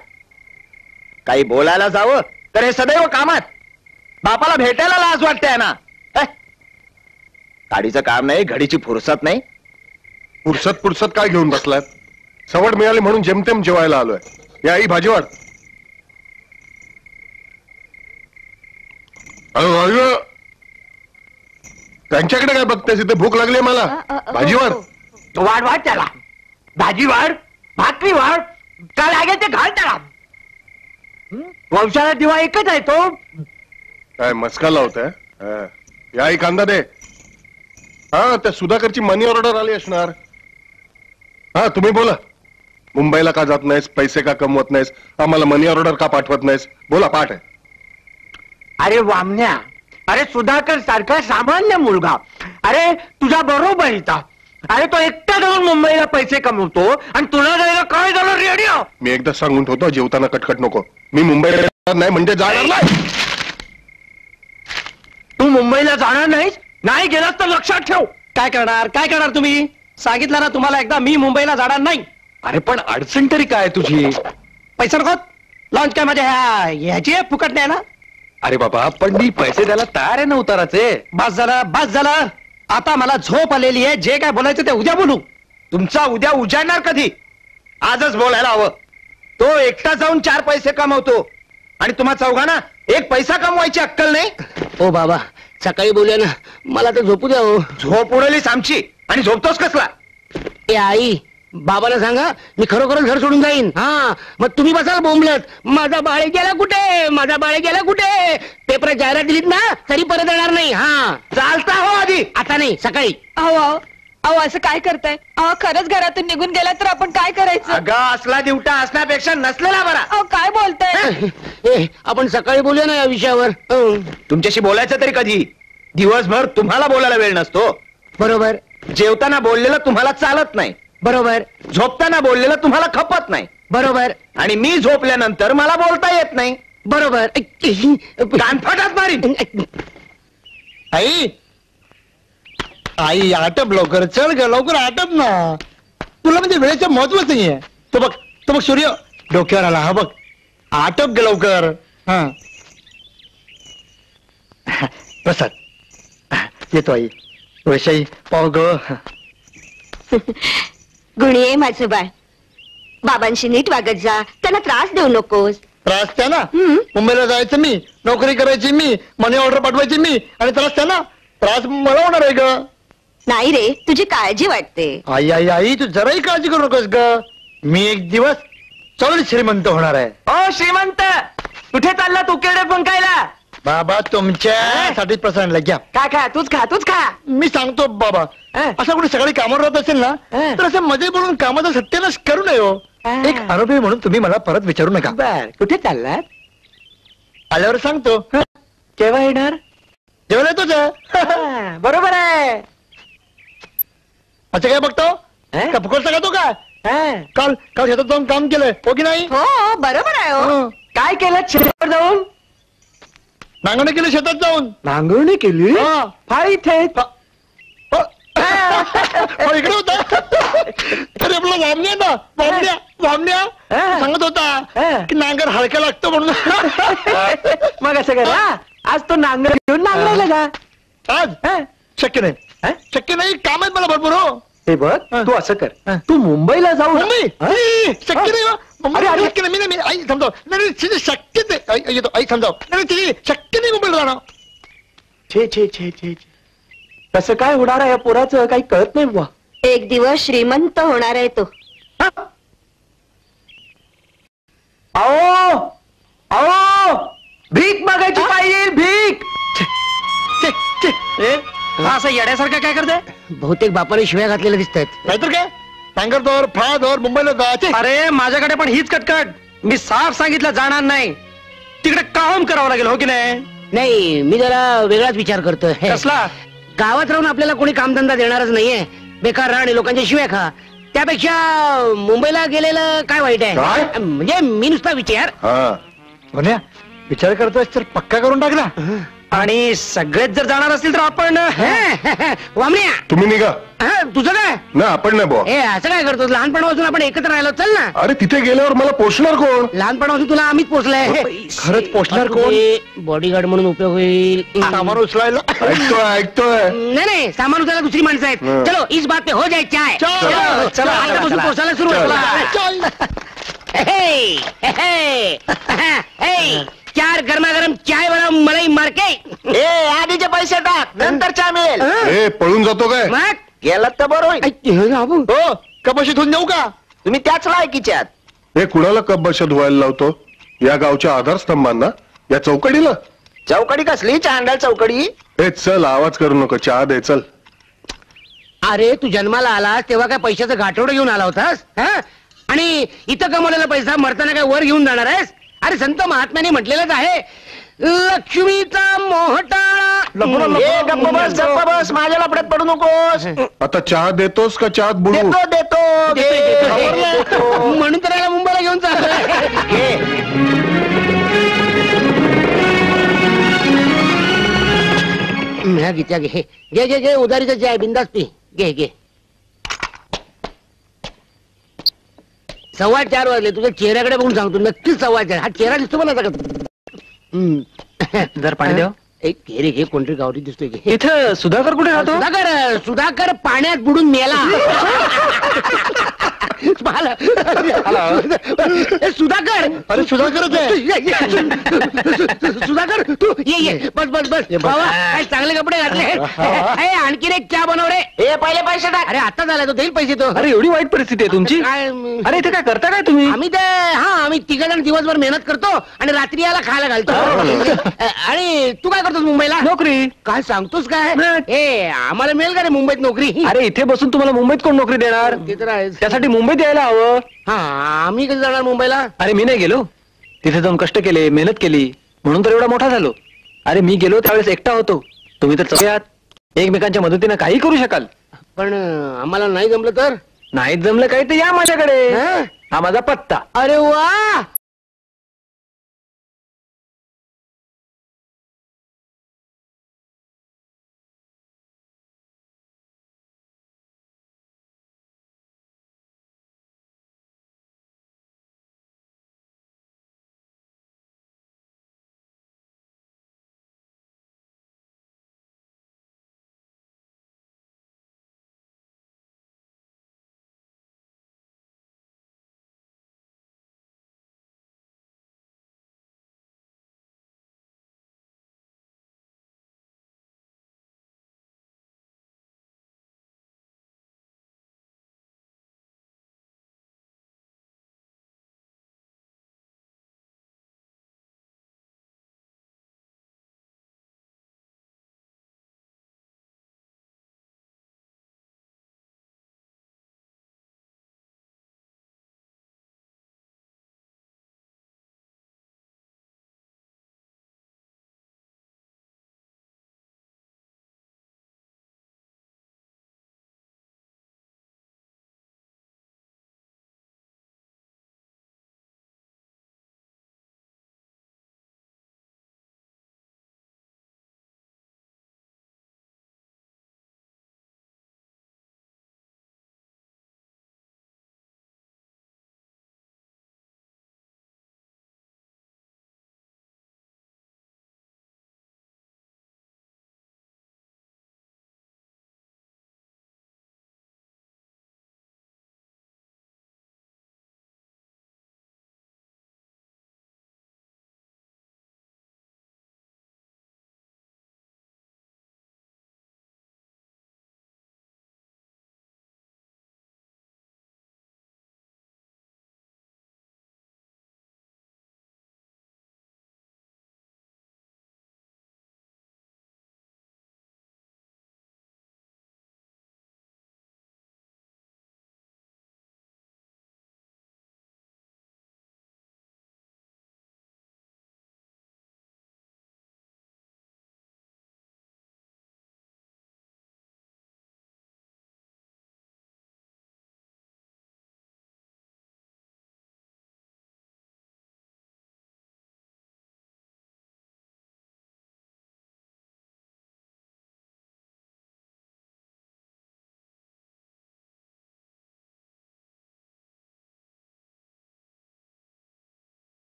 काही बोलायला जावं तर हे सदैव कामात. बापाला भेटायला लाज वाटते ना. गाडीचं काम नाही, घडीची फुरसत नाही. पुरसत काय घेऊन बसलात? सवड मिळाली म्हणून जेमतेम जेवायला आलोय. या आई भाजी वाढ. त्यांच्याकडे काय बघतेस? इथे भूक लागली मला. भाजी वाढ. वाढ त्याला. भाजी वाढ, भाकरी वाढ, काय लागेल ते घाल त्याला. वंशाला दिवा एकच आहे तो. काय मस्का लावताय? या आई कांदा दे. हा, त्या सुधाकरची मनी ऑर्डर आली असणार. हा, तुम्ही बोला. मुंबईला का जात नाहीस? पैसे का कमवत नाहीस? आम्हाला मनी ऑर्डर का पाठवत नाहीस? बोला, पाठ आहे. अरे वामन्या, अरे सुधाकर सारखा सामान्य मुलगा, अरे तुझा बरोबरीचा, अरे तो एकटा जाऊन मुंबईला पैसे कमवतो आणि तुला जायला काय झालं रेडिओ? मी एकदा सांगून ठेवतो, जेवताना कटकट नको. मी मुंबईला जाणार नाही म्हणजे जाणार नाही. तू मुंबईला जाणार नाहीस? नाही गेलास तर लक्षात ठेव. काय करणार तुम्ही? सांगितलं ना तुम्हाला एकदा, मी मुंबईला जाणार नाही. अरे पण अडचण तरी काय तुझी? पैसा नको. लॉन्च काय माझ्या ह्याची फुकट नाही ना. अरे बाबा, पण मी पैसे द्यायला तयार आहे ना उताराचे. बस झालं. आता मला झोप आलेली आहे. जे काय बोलायचं ते उद्या बोलू. तुमचा उद्या उजाडणार कधी? आजच बोलायला हवं. तो एकटा जाऊन 4 पैसे कमवतो आणि तुम्हा चौघांना एक पैसा कमवायची अक्कल नाही. ओ बाबा, सकाळी बोलूया ना, मला तर झोपू द्या. हो, झोप उडवलीस आमची आणि झोपतोस कसला? ए आई, बाबाला सांगा मी खरोखरच घर सोडून जाईन. हा, मग तुम्ही बसाल बोंबलत, माझा बाळे गेला कुठे. पेपरात जाहिरात दिलीत ना, तरी परत येणार नाही. हा, चालता हो आधी. आता नाही, सकाळी. अहो असं काय करताय? अहो खरंच घरातून निघून गेला तर आपण काय करायचं? अगं, असला दिवटा असण्यापेक्षा नसलेला बरा. अहो काय बोलताय? ए, आपण सकाळी बोलूया ना या विषयावर. तुमच्याशी बोलायचं तरी कधी? दिवसभर तुम्हाला बोलायला वेळ नसतो. बरोबर जेवताना बोललेलं तुम्हाला चालत नाही. बरोबर झोपताना बोललेलं तुम्हाला खपत नाही. बरोबर आणि मी झोपल्यानंतर मला बोलता येत नाही. बरोबर. कानफटात मारीन. आई आटप लवकर. चल ग, लवकर आटप ना. तुला म्हणजे वेळेचं महत्वच नाहीये. तो बघ सूर्य डोक्यावर आला. हा बघ, आटप ग लवकर. हा, प्रसाद येतो आई. वैशाई पाव ग. गुणी आहे माझं बाळ. बाबांशी नीट वागत जा. त्यांना त्रास देऊ नकोस. त्रास त्यांना? मुंबईला जायचं मी, नोकरी करायची मी, मनी ऑर्डर पाठवायची मी, आणि त्रास त्यांना? त्रास मला होणार आहे ग. नाही रे, तुझी काळजी वाटते. आई आई आई, तू जराही काळजी करू नकोस ग. मी एक दिवस चढ श्रीमंत होणार आहे. ओ श्रीमंत, कुठे चालला तू केडे पंकायला? बाबा तुमच्यासाठी प्रसन्न घ्या. काय तूच खा. मी सांगतो बाबा, असं कुठे सकाळी कामावर राहत असेल ना, तर असं मध्ये बोलून कामाचा सत्यानाश करू नये हो. एक आरोपी म्हणून तुम्ही मला परत विचारू नका. बर, कुठे चाललात? आल्यावर सांगतो. केव्हा येणार? जेवण येतोच. बरोबर आहे. अच्छा, काय बघतो का? फुकट सांगतो का? काल शेतात जाऊन काम केलंय हो की नाही? हो बरोबर आहे. हो काय केलं शेतावर जाऊन? नांगरणी केली शेतात जाऊन. नांगरणी केली? हा. फार इथे. इकडे होता. अरे आपला वामण्या सांगत होता की नांगर हलका लागतो म्हणून. मग असं करा, आज तो नांगर घेऊन नांगरायला जा. आज शक्य नाही. काम आहेत मला भरपूर. हो, हे बघ, तू असं कर, तू मुंबईला जाऊ. मुंबई शक्य नाही. अरे शक्य नाही. मी आई समजाव. नाही शक्य नाही. येतो आई समजाव. नाही शक्य नाही मुंबईला जाणं. छे कसं काय होणार आहे या पोराचं? काही कळत नाही बुवा. एक दिवस श्रीमंत होणार आहे तो. आओ भीक मागायची पाहिजे. भीक. असं येड्यासारखं काय करते? बहुतेक बापाने शिव्या घातलेल्या दिसत आहेत. नाहीतर काय, नांगर दोर फळा दोर मुंबईला जायचे. अरे माझ्याकडे पण हीच कटकट. मी साफ सांगितलं जाणार नाही. तिकडे काम करावं लागेल हो की नाही? नाही, मी जरा वेगळाच विचार करतोय. कसला? गावात राहून आपल्याला कोणी कामधंदा देणारच नाहीये. बेकार राहा आणि लोकांच्या शिव्या खा. त्यापेक्षा मुंबईला गेलेलं काय वाईट आहे? म्हणजे मी नुसता विचार. विचार करतोय तर पक्का करून टाकला. आणि सगळेच जर जाणार असतील तर आपण वामण्या तुम्ही निघा. तुझं काय ना आपण नाही बुवा. ए असं काय करतो लहानपणापासून आपण एकत्र राहिलो चल ना. अरे तिथे गेल्यावर मला पोषणार कोण? लहानपणापासून तुला आम्हीच पोचलंय. खरंच पोचणार कोण? बॉडीगार्ड म्हणून उपयोग होईल. सामान उचलायला ऐकतोय. नाही सामान उचलायला दुसरी माणसं आहेत. हं. चलो इस बात पे हो जाए चाय. चलो, चला, आतापासून चला. पोचायला सुरुवात. हे, हे, हे. 4 गरमागरम चाय वाला मलाई मार के आधीचे पैसे टाक नंतर चहा मिळेल. ए पळून जातो काय? मग गेलात तर बरं होईल. हो कपाशी धुवून देऊ का? तुम्ही त्याच लायकीच्यात. हे कुणाला कब्बशा धुवायला लावतो? या गावच्या आधारस्तंभांना? या चौकडीला? चौकडी कसली चांडाल चौकडी? ए चल आवाज करू नको, चहा दे चल. अरे तू जन्माला आलास तेव्हा काय पैशाचं गाठोडं घेऊन आला होतास हा? आणि इथं कमवलेला पैसा मरताना काय वर घेऊन जाणार आहेस? अरे संत महात्म्याने म्हटलेलंच आहे लक्ष्मीचा मोहटाळा. ए, गप्प बस माझ्या लपड्यात पडू नकोस. आता चहा देतोस का चहात बुडू? देतो देतो देतो. म्हणून तर याला मुंबईला घेऊन चाललोय. घ्या घे घे घे घे घे उधारीचं जे आहे बिंदास पी. घे घे. 4:15 वाजले. तुझ्या चेहऱ्याकडे बघून सांगतो नक्कीच 4:15. हा चेहरा दिसतो मला जर पाणी द्या. एक घे रे घे कोणतरी गावठी दिसतोय घे. इथं सुधाकर कुठे राहतो? सुधाकर पाण्यात बुडून मेला. सुधाकर अरे सुधाकरच आहे. सुधाकर तू ये बस बस बस बाबा काय चांगले कपडे घातले. आणखीन एक चहा बनव रे. ए पहिले पैसे टाक. अरे आता झाला तो देईल पैसे तो. अरे एवढी वाईट परिस्थिती आहे तुमची? काय अरे इथे काय करता काय तुम्ही? आम्ही 3 जण दिवसभर मेहनत करतो आणि रात्री याला खायला घालतो. आणि तू काय करतोस मुंबईला? नोकरी. काय सांगतोस काय? ए आम्हाला मिळेल का रे मुंबईत नोकरी? अरे इथे बसून तुम्हाला मुंबईत कोण नोकरी देणार? ते तर आहेच. त्यासाठी मुंबईत यायला हवं. हा आम्ही कधी जाणार मुंबईला? अरे मी नाही गेलो. तिथे जाऊन कष्ट केले, मेहनत केली, म्हणून तर एवढा मोठा झालो. अरे मी गेलो त्यावेळेस एकटा होतो. तुम्ही तर सगळे आहात. एकमेकांच्या मदतीने काही करू शकाल. पण आम्हाला नाही जमलं तर? नाही जमलं काही तर या माझ्याकडे. हं? हा माझा पत्ता. अरे वा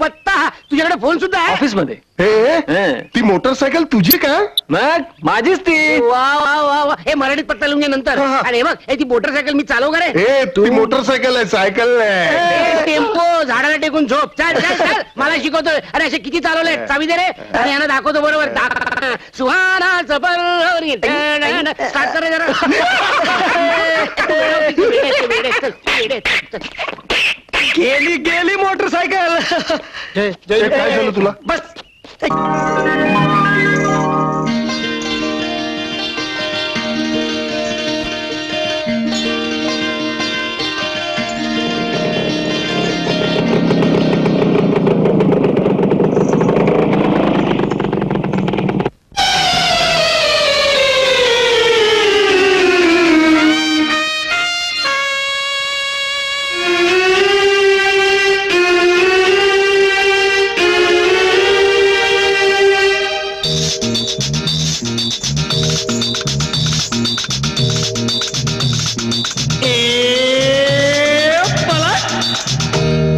पत्ता, तुझ्याकडे फोन सुद्धा आहे? ऑफिस मध्ये. हे ती मोटरसायकल तुझी का? मग माझीच ती. वा वा वा वा, हे मराठीत पत्ता लिहून घे नंतर. हा, हा. आणि हे बघ, हे ती मोटरसायकल मी चालव का रे? ए ती मोटरसायकल आहे, सायकल नाही. ए, टेम्पो झाडाला टेकून झोप. चल चल चल, मला शिकवतोय. अरे असे किती चालवले, चावी दे रे. आणि यांना दाखवतो बरोबर. सुहानाचं बरोबर. स्टार्ट कर रे जरा. गेली गेली मोटरसायकल. ए, काय झालं तुला? बस.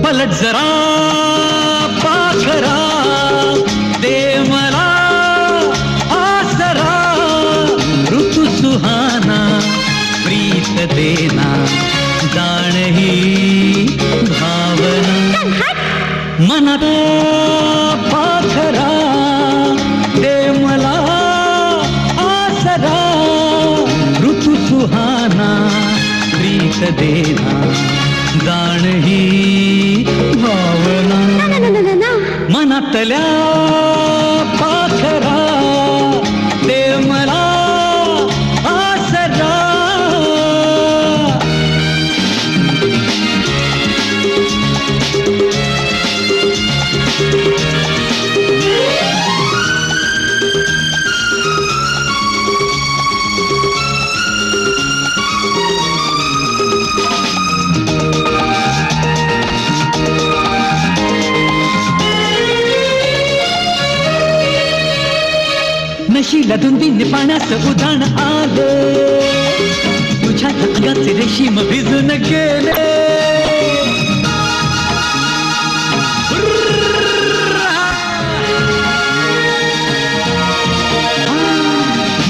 पलट जरा पाखरा दे मला आसरा ऋतू सुहाना प्रीत देना जाण ही भावना मनात पाखरा दे मला आसरा ऋतू सुहाना प्रीत देना जाण ही भावना मनातल्या पाखरा दे मला आसरा. नशीला धुंदीने पाण्याचं उधाण आलं तुझ्या अंगाचे रेशीम भिजून गेले.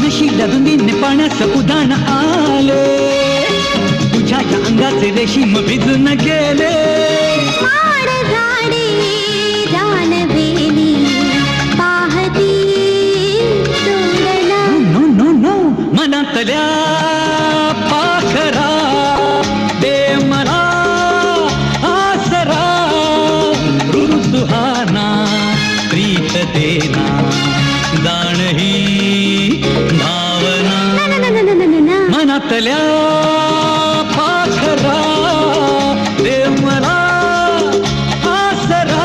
नशीला धुंदीने पाण्याचं उधाण आले तुझ्या अंगाचे रेशीम भिजून गेले. मनातल्या पाखरा दे मला आसरा ऋतू सुहाना प्रीत देना जाण ही भावना मनातल्या पाखरा दे मला आसरा.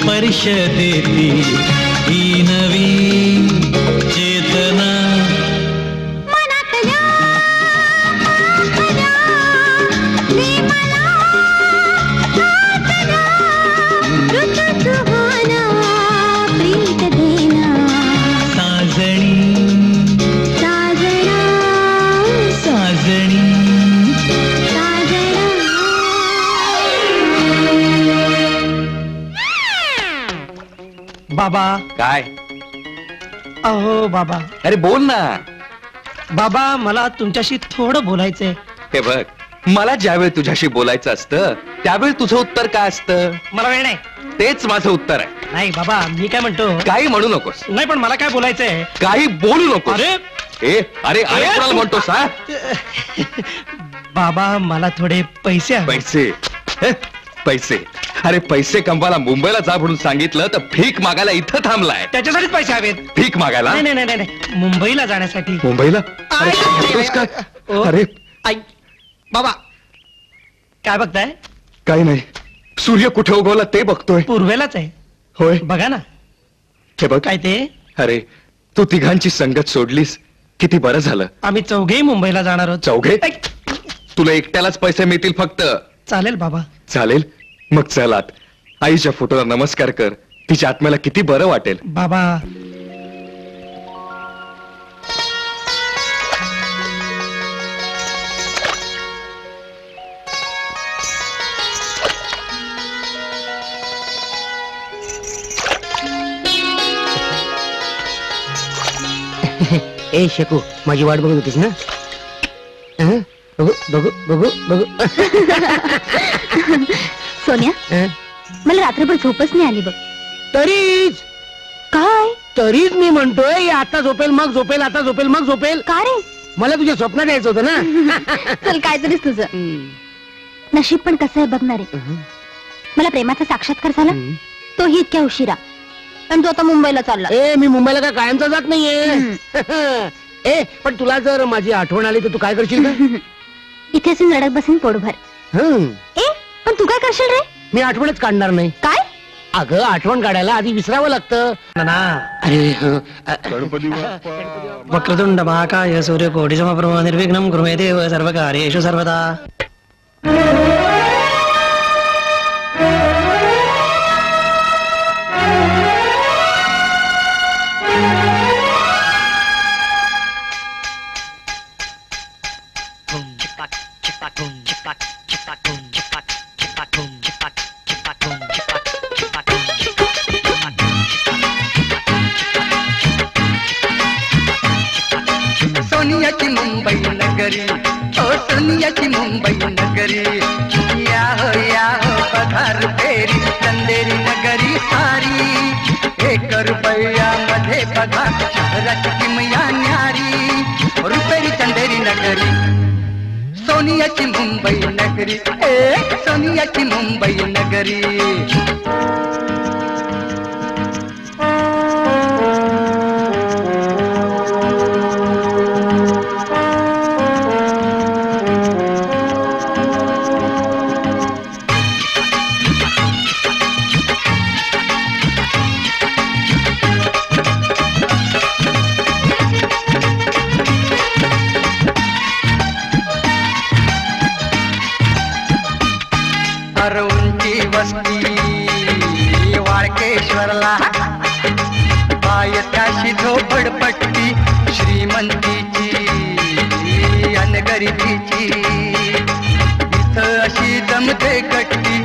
स्पर्श देती ही नवी चेतना मनातल्या बाबा. काय? अहो बाबा. अरे बोल ना. बाबा मला तुमच्याशी थोडं बोलायचंय. हे बघ, मला ज्यावेळी तुझ्याशी बोलायचं असतं त्यावेळी तुझं उत्तर काय असतं? मला वेळ नाही. तेच माझं उत्तर आहे. नाही बाबा, मी काय म्हणतो, काही म्हणू नकोस. नाही पण मला काय बोलायचंय. काही बोलू नको. अरे अरे अरे कोणाला म्हणतोस? बाबा मला थोडे पैसे हवे. पैसे हे? पैसे? अरे पैसे कमवायला मुंबईला जा म्हणून सांगितलं तर भीक मागायला इथं थांबलाय. त्याच्यासाठीच पैसे हवेत. भीक मागायला? नाही नाही नाही नाही मुंबईला जाण्यासाठी. मुंबईला? अरे, करतोस काय? अरे आई बाबा काय बघताय? काही नाही, सूर्य कुठे उगवला ते बघतोय. पूर्वेलाच आहे. होय, बघा ना. हे बघ. काय ते? अरे तू तिघांची संगत सोडलीस, किती बरं झालं. आम्ही चौघेही मुंबईला जाणार आहोत. चौघे? तुला एकट्यालाच पैसे मिळतील फक्त. चालेल बाबा. चालेल, मग चलात. आईच्या फोटोला नमस्कार कर, तिच्या आत्म्याला किती बरं वाटेल. बाबा ए शेकू, माझी वाट बघत होतीस ना? बघू बघू बघू बघू. सोन्या, मला रात्रभर झोपच नाही आली बघ. तरीच काय? तरीच मी म्हणतोय आता झोपेल मग झोपेल, आता झोपेल मग झोपेल. का रे? मला तुझ्या स्वप्नात यायचं होतं ना. चल काहीतरीच तुझं नशीब पण कसं आहे बघणार आहे. मला प्रेमाचा साक्षात्कार झाला, तोही इतक्या उशिरा. आणि तू आता मुंबईला चालला. ए मी मुंबईला काय कायमचा जात नाहीये. ए पण तुला जर माझी आठवण आली तर तू काय करशील का? इथे असून रडत बसेन पोटभर. ए पण तू काय करशील रे? मी आठवणच काढणार नाही. काय? अगं आठवण काढायला आधी विसरावं लागतं ना. अरे गणपती बाप्पा. वक्रतुंड महाकाय सूर्यकोटि समप्रभ निर्विघ्नं कुरु मे देव सर्वकार्येषु सर्वदा. सोनियाची मुंबई नगरी, ओ सोनियाची मुंबई नगरी. या हो पधार फेरी चंदेरी नगरी सारी. 1 रुपयामध्ये बघा शहराची किमया न्यारी. रुपेरी चंदेरी नगरी, सोनियाची मुंबई नगरी. ए सोनियाची मुंबई नगरी. उंची वस्ती वाळकेश्वरला, पाय त्याशी झोपडपट्टी श्रीमंतीची अन गरिबीची. इथं अशी जमते कट्टी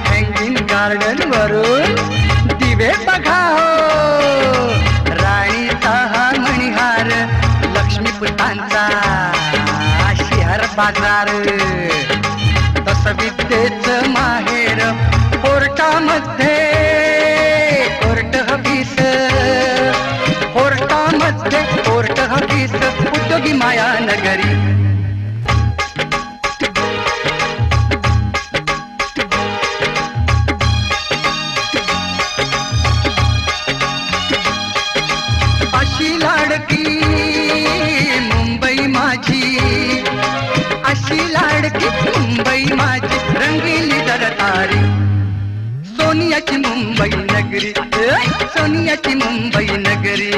हँगिंग गार्डन वरून दिवे बघा हो. राणीचा हा मणिहार, लक्ष्मीपुतांचा शिहार बाजार. तसं विद्येच माहेर कोर्टामध्ये, कोर्ट हबीस, कोर्टामध्ये कोर्ट हबीस. उद्योगी माया नगरी. अशी लाडकी मुंबई माझी, अशी लाडकी मुंबई माझी. रंगीली दरतारी, सोनियाची मुंबई नगरी. सोनियाची मुंबई नगरी.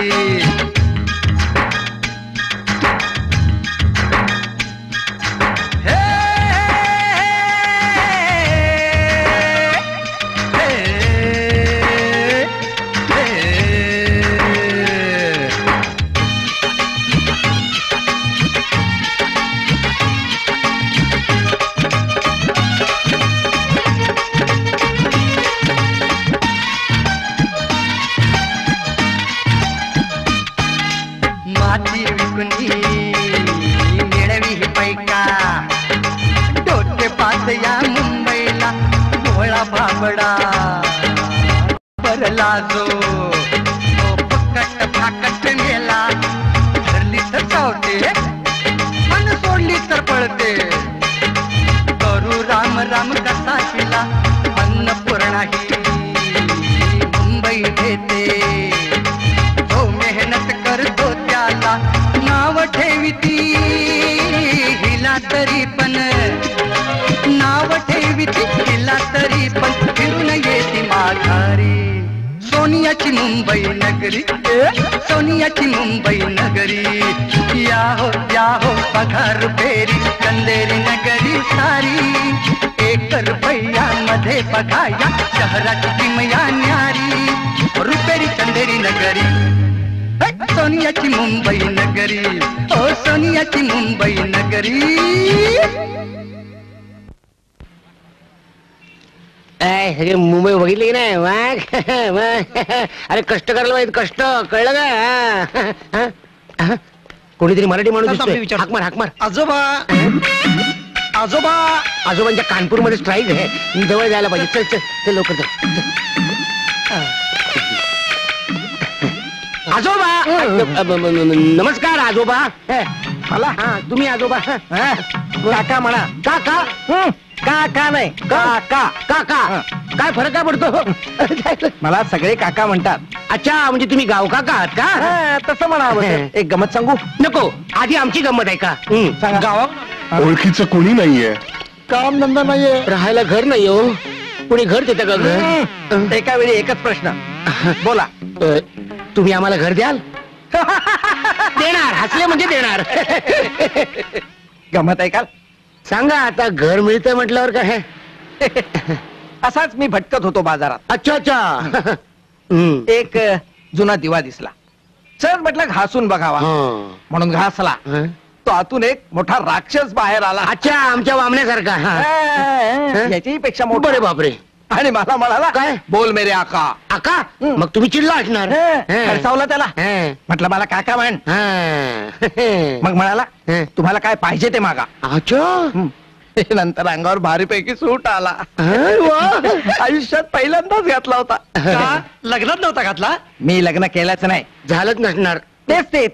माती विकुनी मिळवी पैका, डोके पास या मुंबईला भोळा भाबडा. भरला जो फकट फाकट मेला, धरली तर चावते आणि सोडली तर पळते. सोनियाची मुंबई नगरी सोनियाची मुंबई नगरी या हो पगार फेरी कंदेरी नगरी सारी 1 रुपयामध्ये बघाया शहराची किमया न्यारी रुपेरी चंदेरी नगरी सोनियाची मुंबई नगरी ओ सोनियाची मुंबई नगरी मुंबई बघितली की नाही अरे कष्ट करायला पाहिजे कष्ट कळलं का कोणीतरी मराठी माणूस दिसतोय. हाक मार हाक मार. आजोबा आजोबा आजोबांच्या कानपूरमध्ये स्ट्राईक आहे जवळ जायला पाहिजे. चल चल चल लवकर चल. आजोबा नमस्कार आजोबा. मला हा तुम्ही आजोबा काका म्हणा. काका काका नाही काका. काका काय फरक काय पडतो. मला सगळे काका म्हणतात. अच्छा म्हणजे तुम्ही गाव काका आहात का. तसं म्हणावं. एक गमत सांगू नको आधी आमची गंमत आहे का. सांगा. गावात ओळखीचं कोणी नाहीये. काम धंदा नाहीये. राहायला घर नाही हो. कोणी घर देतं का घर. एका वेळी एकच प्रश्न बोला. तुम्ही आम्हाला घर द्याल. देणार हसले म्हणजे देणार. गमत ऐकाल. सांगा आता घर मिळतं म्हटल्यावर काय. असाच मी भटकत होतो बाजारात. अच्छा अच्छा. एक जुना दिवा दिसला. चल म्हटलं घासून बघावा म्हणून घासला. तो आतून एक मोठा राक्षस बाहेर आला. अच्छा आमच्या वामण्यासारखा. याच्याही पेक्षा मोठा. बरे बापरे. आणि मला म्हणाला काय बोल मेरे आका. आका मग तुम्ही चिडला असणार. खडसावला त्याला. म्हटलं मला काका म्हण. मग म्हणाला तुम्हाला काय पाहिजे ते मागा. अच्छा. नंतर अंगावर भारीपैकी सूट आला. आयुष्यात पहिल्यांदाच घातला होता. लग्नात नव्हता घातला. मी लग्न केलंच नाही. झालंच नसणार. तेच ते.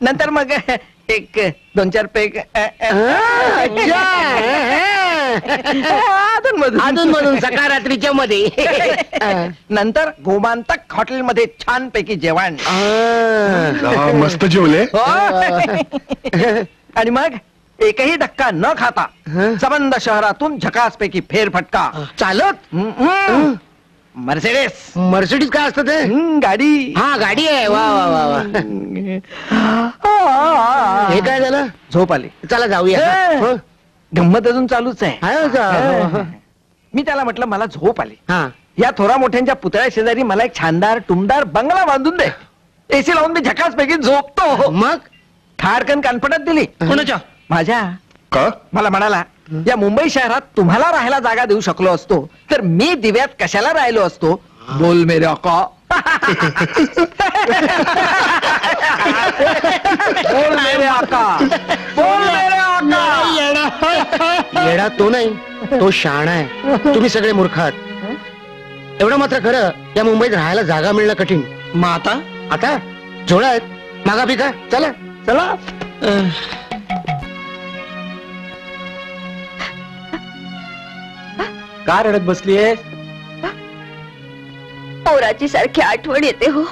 नंतर मग एक 2-4 पेग अजून म्हणून सकारात्रीच्या मध्ये. नंतर गोमांतक हॉटेलमध्ये छान पैकी जेवण. मस्त जेवले. आणि मग एकही धक्का न खाता संबंध शहरातून झकास पैकी फेरफटका चालत. मर्सिडीज. मर्सिडीज काय असतं ते. गाडी. हा गाडी आहे. वा वा वा वा. हे काय झालं. झोप आली. चला जाऊया. गंमत अजून चालूच आहे. मी त्याला म्हटलं मला झोप आली. या थोरा मोठ्यांच्या पुतळ्या शेजारी मला एक छानदार टुमदार बंगला बांधून दे. एसी लावून मी झकास पैकी झोपतो. मग खाडकन कानपटात दिली. कोणाच्या. माझ्या. का मला म्हणाला या मुंबई शहरात तुम्हाला राहायला जागा देऊ शकलो असतो तर मी दिव्यात कशाला राहिलो असतो. बोल मेरे आका. बोल मेरे आका. बोल मेरे आका. येडा तो नाही तो शहाणा आहे. तुम्ही सगळे मूर्ख आहात. एवढं मात्र खरं या मुंबईत राहायला जागा मिळणं कठीण. मग आता आता झोळा आहेत मागा पिका. चला चला. का रडत बसलीये. पोराची सारखी आठवण येते हो.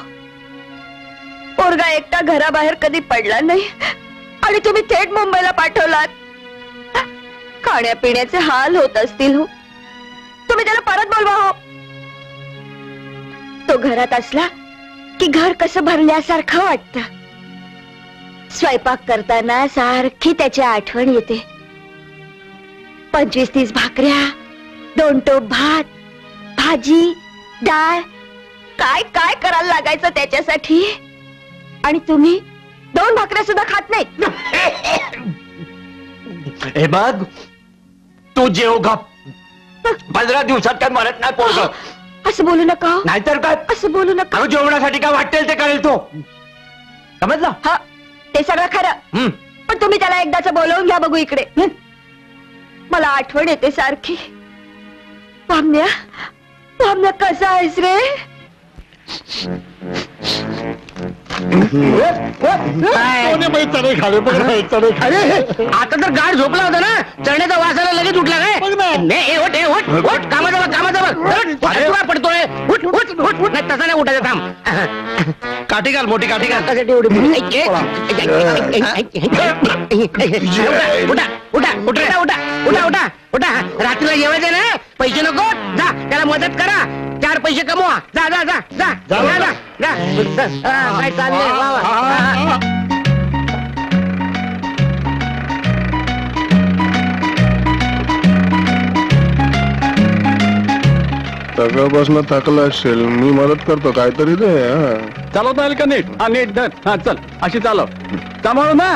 पोरगा एकटा घराबाहेर कधी पडला नाही आणि तुम्ही थेट मुंबईला पाठवलात. खाण्यापिण्याचे हाल होत असतील हो. तुम्ही त्याला परत बोलवा हो. तो घरात असला की घर कसं भरल्यासारखं वाटतं. स्वयंपाक करताना सारखी त्याची आठवण येते. 25-30 भाकऱ्या, 2 टोप भात, भाजी, डाळ, काय काय करायला लागायचं त्याच्यासाठी. आणि तुम्ही 2 भाकऱ्या सुद्धा खात नाही. हे बघ तू जेव गप. 15 दिवसात काय मरत नाही पोरगं. असं बोलू नका हो. नाहीतर काय. असं बोलू नका. अहो जेवणासाठी काय वाटेल ते करेल तो. समजलं. हा ते सगळं खरं. पण तुम्ही त्याला एकदाच बोलवून घ्या बघू इकडे. मला आठवण येते सारखी. भामन्या भामन्या कसा आहेस रे. अरे आता तर गाड झोपला होता ना. चण्याचा वासाला लगेच उठला काय. कामाचा कामाचा पडतोय. तसा नाही उठायचा. थांब. काठी घाल मोठी काठी घाल. उठा उठा उठा उठा उठा उठा उठा. रात्रीला जेवायचं ना. पैसे नको जा त्याला मदत करा. 4 पैसे कमवा. जा जा जा जा जा जा जा. काय चाललंय वा वा. सगळ्यापासून थकला असेल, मी मदत करतो काहीतरी दे. चालवता येईल का नीट? हा नीट धर. हा चल अशी चालव. सांभाळू ना.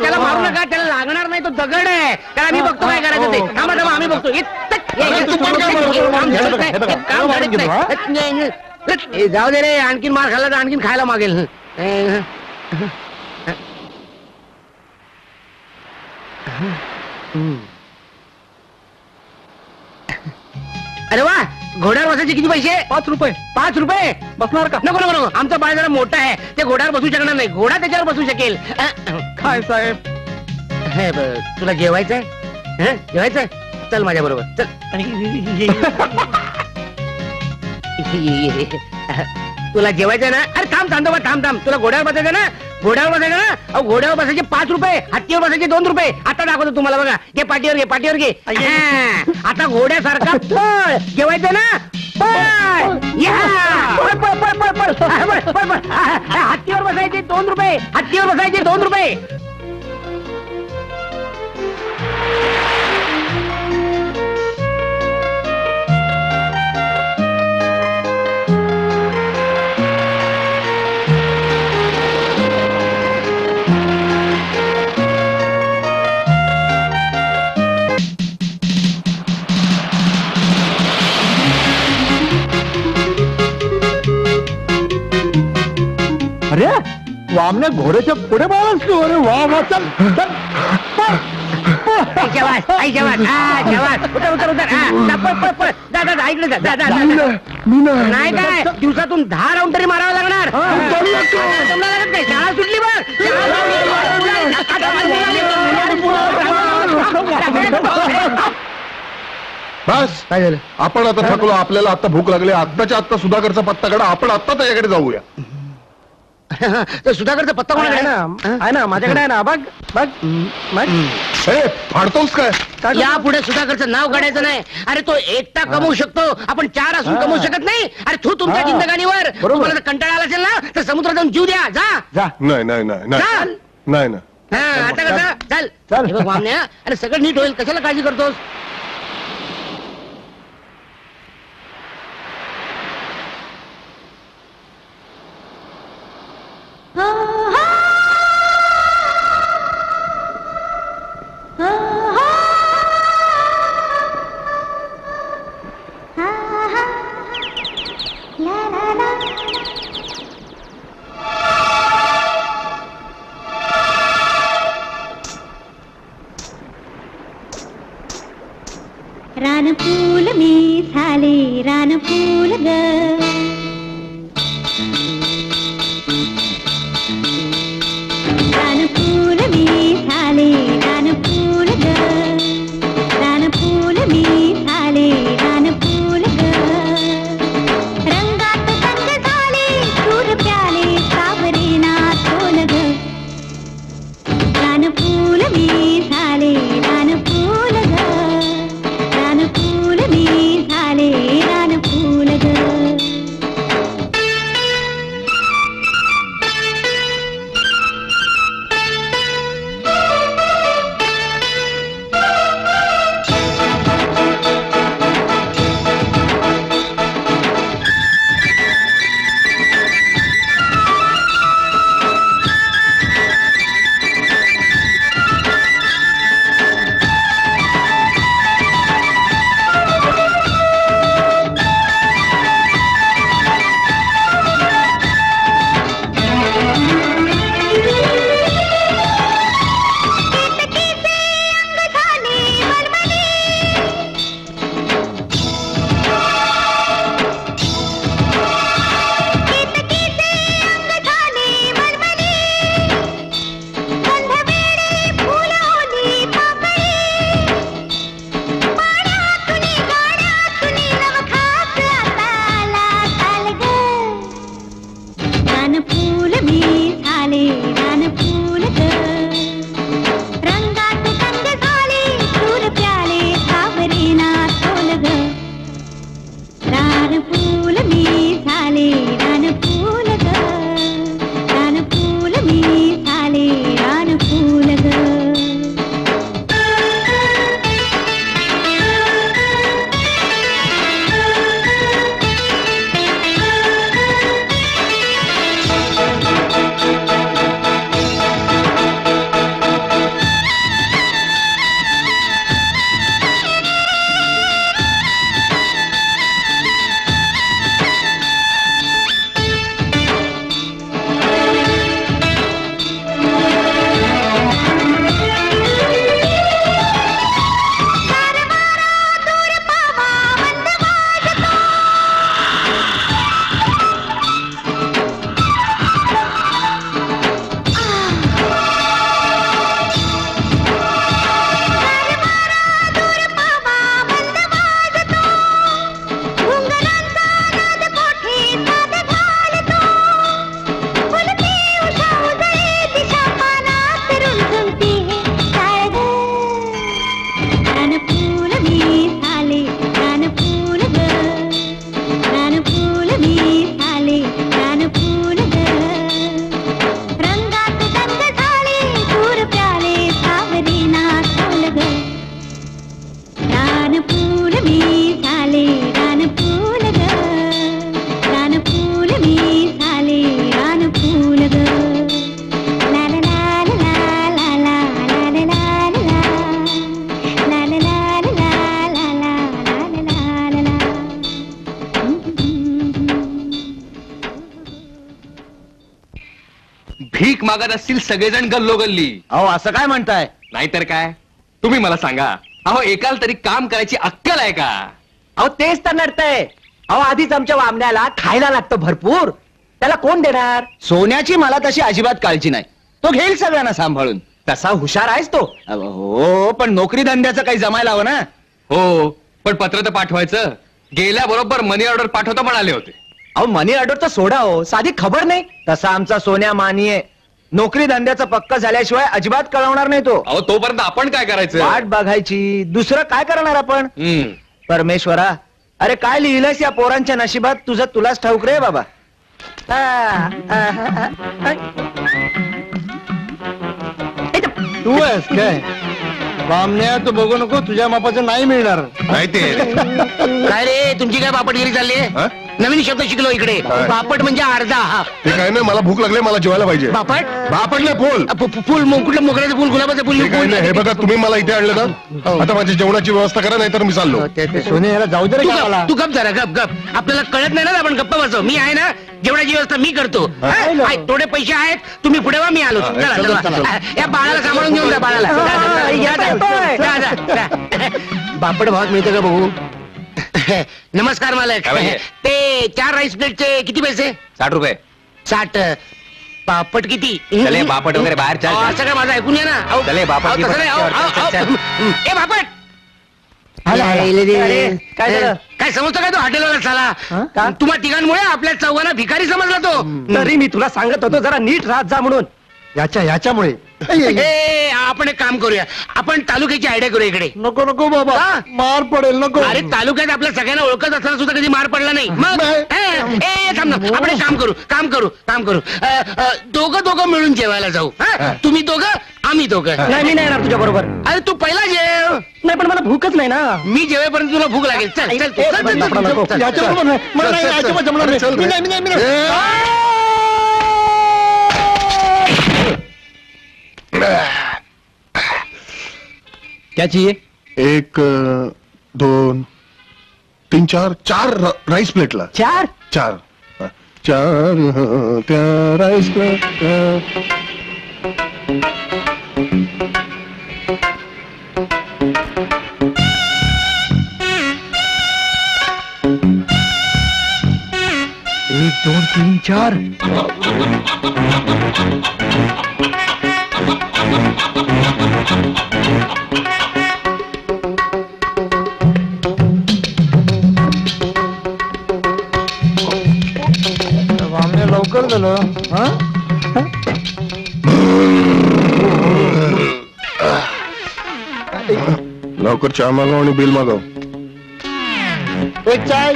त्याला मारू नका, त्याला लागणार नाही, तो दगड आहे. त्याला आम्ही बघतो काय करायचं ते. थांबा थांबा, आम्ही बघतो. जाऊ दे रे, आणखीन मार खाल्ला तर आणखीन खायला मागेल. अरे वा, घोड्यावर बसायचे किती पैसे? 5 रुपये. 5 रुपये बसणार का? नको नको नको, आमचा बाळ जरा मोठा आहे, ते घोड्यावर बसू शकणार नाही. घोडा त्याच्यावर बसू शकेल. काय साहेब? हे बघ, तुला जेवायचंय? जेवायचंय? चल माझ्या बरोबर चल. तुला जेवायचंय ना? अरे थांब थांब थांब थांब. तुला घोड्यावर बसायचं ना? घोड्यावर बसायचं ना? अहो, घोड्यावर बसायचे 5 रुपये, हत्तीवर बसायचे 2 रुपये. आता दाखवतो तुम्हाला, बघा. घे पाठीवर घे, पाठीवर घे. आता घोड्यासारखा पळ. जेवायचं ना? पळ. पळ पळ पळ पळ पळ पळ पळ. हत्तीवर बसायचे 2 रुपये, हत्तीवर बसायचे 2 रुपये. अरे वामने घोड्याच्या पुढे बाळच तू. अरे वा वा. चल चल. नाही काय, दिवसातून 10 राऊंड तरी मारावं लागणार. शाळा सुटली बघ. बस काय झालं? आपण आता थकलो, आपल्याला आता भूक लागली. आत्ताच्या आत्ता सुधाकरचा पत्ता काढा. आपण आत्ता त्याच्याकडे जाऊया. सुधाकरचा पत्ता कोणाकडे आहे ना? माझ्याकडे आहे ना. बघ बघ बघ. हे फाडतोस काय? या पुढे सुधाकरचं नाव काढायचं नाही. अरे तो एकटा कमवू शकतो, आपण 4 असून कमवू शकत नाही. अरे तू तुमच्या जिंदगानीवर तुम्हाला जर कंटाळा आला असेल ना, तर समुद्रात जाऊन जीव द्या. जा. नाही नाही नाही नाही नाही ना. आता कसं? चल. हे बघ वामन्या, अरे सगळं नीट होईल, कशाला काळजी करतोस? रानफूल मी झाले रानफूल ग. रानफूल मी झाले रानफूल ग. रानफूल मी झाले रानफूल ग. रंगात रंग झाले सूर प्याले सावरे ना तोल ग. रानफूल मी झाले रानफूल ग. रानफूल मी झाले रानफूल ग. मागत असतील सगळेजण गल्लोगल्ली. अहो असं काय म्हणताय? नाहीतर काय. तुम्ही मला सांगा, अहो एकाला तरी काम करायची अक्कल आहे का? अहो तेच तर नडतंय. अहो आधीच आमच्या वामण्याला खायला लागतं भरपूर, त्याला कोण देणार? सोन्याची मला तशी अजिबात काळजी नाही, तो घेईल सगळ्यांना सांभाळून. तसा हुशार आहेस तो. हो, पण नोकरी धंद्याचं काही जमायला हवं ना. हो, पण पत्र तर पाठवायचं. गेल्याबरोबर मनी ऑर्डर पाठवतो म्हणाले होते. अहो मनी ऑर्डर तर सोडा हो, साधी खबर नाही. तसा आमचा सोन्या मानी आहे. नोकरी धंद्याचं पक्क झाल्याशिवाय अजिबात कळवणार नाही तो. अहो तोपर्यंत आपण काय करायचं? वाट बघायची, दुसरं काय करणार आपण? परमेश्वरा, अरे काय लिहिलंस या पोरांच्या नशिबात, तुझं तुलाच ठाऊक रे बाबा. तू आहेस काय? बामण्या तू बघू नको, तुझ्या मापाचं नाही मिळणार. नाही ते काय रे तुमची काय बापटगिरी चालली हा? नवीन शब्द शिकलो इकडे. काय? बापट म्हणजे अर्धा हा. ते काय नाही, मला भूक लागली, मला जेवायला पाहिजे. बापट बापट नाही, फुल. फुल कुठलं मोगऱ्याचं फुल, गुलाबाचं फुल. ते काय नाही, हे बघा तुम्ही मला इथे आणलं ना, आता माझी जेवणाची व्यवस्था करा, नाही तर मी चाललो. सोने याला जाऊ दे रे गावाला. तू गप जरा गप गप. आपल्याला कळत नाही ना, आपण गप्पा बसव. मी आहे ना, जेवणाची व्यवस्था मी करतो. थोडे पैसे आहेत, तुम्ही पुढे वा, मी आलो. चला चला, चला. चला. या बाळाला सांभाळून घेऊन जा बाळाला. बापट भावात मिळतं का भाऊ? नमस्कार मालक. काय पाहिजे? ते 4 राईस प्लेटचे किती पैसे? 60 रुपये. 60. पापड किती? चले बापट वगैरे बाहेर चाल. अहो, असं काय माझं ऐकून या ना. अहो, चले, बापट अहो, की तसं नाही. अहो, चल, अहो, चल, अहो. ए बापट, अरे, काय झालं? काय समजतो काय तो हॉटेलवाला का? साला? तुम्हा तिघांमुळे आपल्या चौघांना भिकारी समजला तो. तरी मी तुला सांगत होतो जरा नीट राहत जा म्हणून. याच्यामुळे ए, आपण एक काम करूया, आपण तालुक्याची आयडिया करूया इकडे. नको नको बाबा, का? मार पडेल. नको. अरे तालुक्यात आपल्या सगळ्यांना ओळखत असताना सुद्धा कधी मार पडला नाही. मग ए थांब ना, आपण एक काम करू. दोघं मिळून जेवायला जाऊ. तुम्ही दोघं, आम्ही दोघं. नाही मी नाही येणार तुझ्या बरोबर. अरे तू पहिला जेव. नाही पण मला भूकच नाही ना. मी जेवेपर्यंत तुला भूक लागेल. चल चल तू. चल, चल, चल, नको. चल, चल. याच्याबरोबर नाही. मला नाही, याच्याबरोबर जमणार नाही. चल, मी नाही, मी नाही, मी नाही. क्या चाहिए? 1 2 3 4 राईस प्लेटला. 4 4 त्या राईस प्लेट. एक 2 3 4. बामण्या लवकर झालं. हा? लवकर चहा मागव आणि बिल मागव. एक चाय.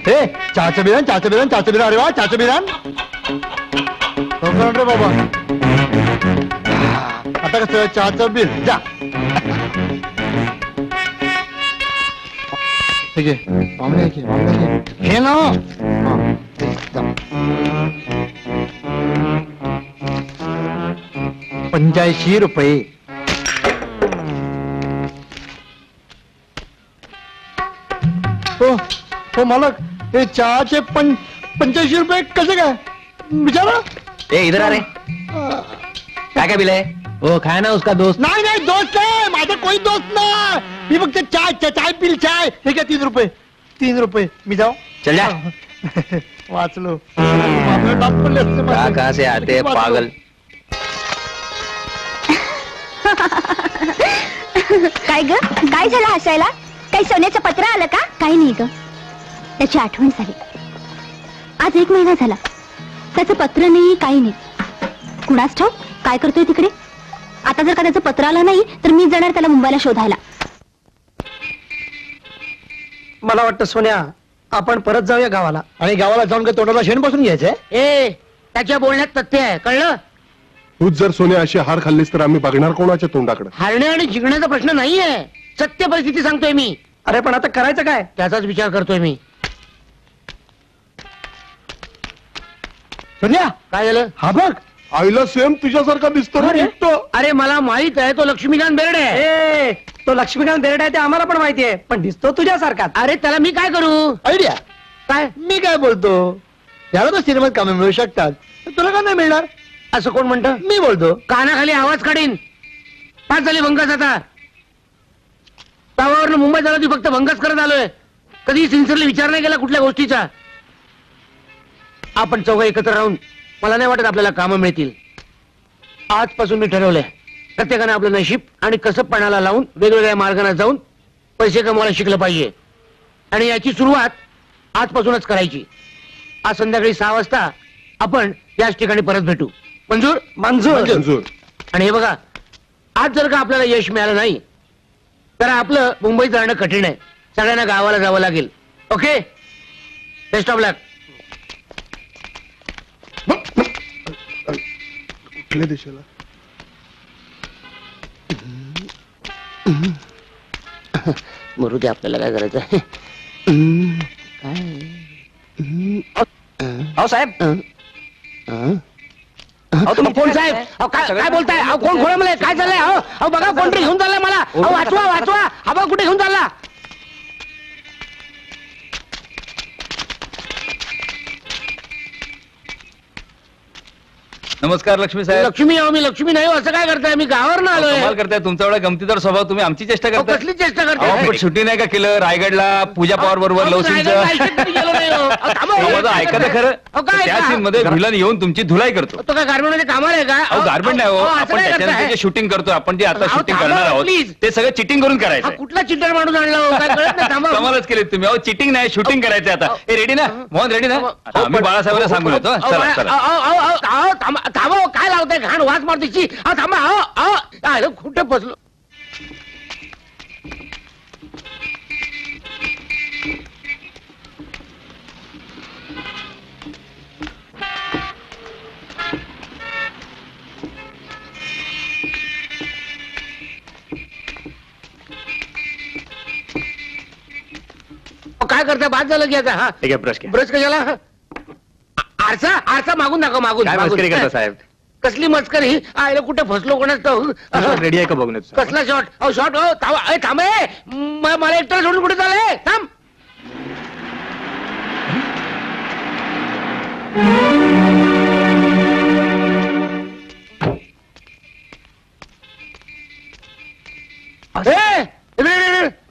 हे चहाचं बिरान. अरे वा, चहाचं बिरान. लवकर आण रे बाबा. आता कसं चहाचं बिल जा. ठीक आहे, बामण्या घे ना. हा, जा. 85 रुपये. हो मालक, हे चहाचे 85 रुपये कसे काय? विचारा. ए इधर आ रे. काय बिल आहे? वो खाया ना उसका दोस्त. नाही नाही, दोस्त आहे माझा, कोणी दोस्त नाही. मी फक्त चाय पिल. चाय हे काय? 3 रुपये. 3 रुपये. मी जाऊ. चल जा. वाचलो. बापरे, दात पडले असते माझे. कहाँ से आते हैं पागल. काय ग, काय झालं हसायला? काही सोन्याचं पत्र आलं का? काही नाही ग, त्याची आठवण झाली. आज 1 महिना झाला, त्याचं पत्र नाही, काही नाही. कुणास ठाऊक काय करतोय तिकडे. आता जर का त्याचं पत्र आलं नाही तर मी जाणार त्याला मुंबईला शोधायला. मला वाटतं सोन्या, आपण परत जाऊया गावाला. आणि गावाला जाऊन काय तोंडाला शेण बसून घ्यायचंय? ए, त्याच्या बोलण्यात तथ्य आहे, कळलं? तूच जर सोन्या अशी हार खाल्लीस तर आम्ही बघणार कोणाच्या तोंडाकडे. हारणे आणि जिंकण्याचा प्रश्न नाहीये, सत्य परिस्थिती सांगतोय मी. अरे पण आता करायचं काय? त्याचाच विचार करतोय मी. सोन्या, काय झालं? हा बघ. आईला सेम तुझ्यासारखा दिसतो रे. दिसतो. अरे मला माहित आहे तो लक्ष्मीकांत बेर्डे आहे. ए, तो लक्ष्मीकांत बेर्डे आहे ते आम्हाला पण माहिती आहे, पण दिसतो तुझ्यासारखाच. अरे त्याला मी काय करू? आयडिया. काय मी काय बोलतो, याला तर सिनेमात कामे मिळू शकतात, तर तुला का नाही मिळणार असं कोण म्हणतं? मी बोलतो. कानाखाली आवाज काढीन. पाच झाली भंगास आता. तवावरनं मुंबईत आलो ती फक्त भंगास करत आलोय. कधी सिन्सिअरली विचार नाही केला कुठल्या गोष्टीचा. आपण चौघ एकत्र राहून मला नाही वाटत आपल्याला कामं मिळतील. आजपासून मी ठरवलंय प्रत्येकाने आपलं नशीब आणि कसबपणाला लावून वेगवेगळ्या मार्गाने जाऊन पैसे कमवायला शिकलं पाहिजे. आणि याची सुरुवात आजपासूनच करायची. आज संध्याकाळी 6 वाजता आपण याच ठिकाणी परत भेटू. मंजूर? मंजूर. आणि हे बघा, आज जर का आपल्याला यश मिळालं नाही तर आपलं मुंबईत जाणं कठीण आहे. सगळ्यांना गावाला जावं लागेल. ओके, बेस्ट ऑफ लक. कुठल्या देशाला? मरू दे, आपल्याला काय करायचं. अहो साहेब, तुम्ही कोण साहेब? काय बोलताय? कोण खोळंबलंय? काय चाललंय? अहो बघा, कोणतरी घेऊन चाललंय मला. वाचवा वाचवा. हा बघा कुठे घेऊन चालला. नमस्कार लक्ष्मी साहेब. लक्ष्मी अहो, मी लक्ष्मी नाही. असं काय करताय? मी गावावर आलोय. कमाल करताय, तुमचा एवढा गमतीदार स्वभाव, तुम्ही आमची चेष्टा करताय. कसली चेष्टा अहो, करताय? पण सुट्टी नाही का केलं रायगडला पूजा पवार बरोबर लव सीनचं? माझं ऐका तर खरं. त्या सीन मध्ये व्हिलन येऊन तुमची धुलाई करतो. तो काय गार्मेंट मध्ये कामाला आहे का? अहो गार्मेंट नाही हो, आपण त्याच्यानंतर जे शूटिंग करतो, आपण जे आता शूटिंग करणार आहोत ते सगळं चिटिंग करून करायचं. कुठला चिटर माणूस आणला हो? काय कळत नाही. थांबा. कमालच केली तुम्ही. अहो चिटिंग नाही, शूटिंग करायचं आता. हे रेडी ना मोहन? रेडी ना? मी बाळासाहेबांना सांगून येतो. चला चला. थांबा. काय लावताय? घाण वास मारतीची. थांबा. कुठे बसलो. काय करताय? बाद झालं की आता. हा ठीक आहे, ब्रश घ्या. ब्रश कशाला? आरसा मागून दाखव. मागून काय मस्करी करता साहेब? कसली मस्करी? आयला कुठे फसलो कोणाच? रेडी आहे का बघून येतो. कसला शॉट? शॉट थांब. मला एकट्याला सोडून कुठे चाललंय? थांब.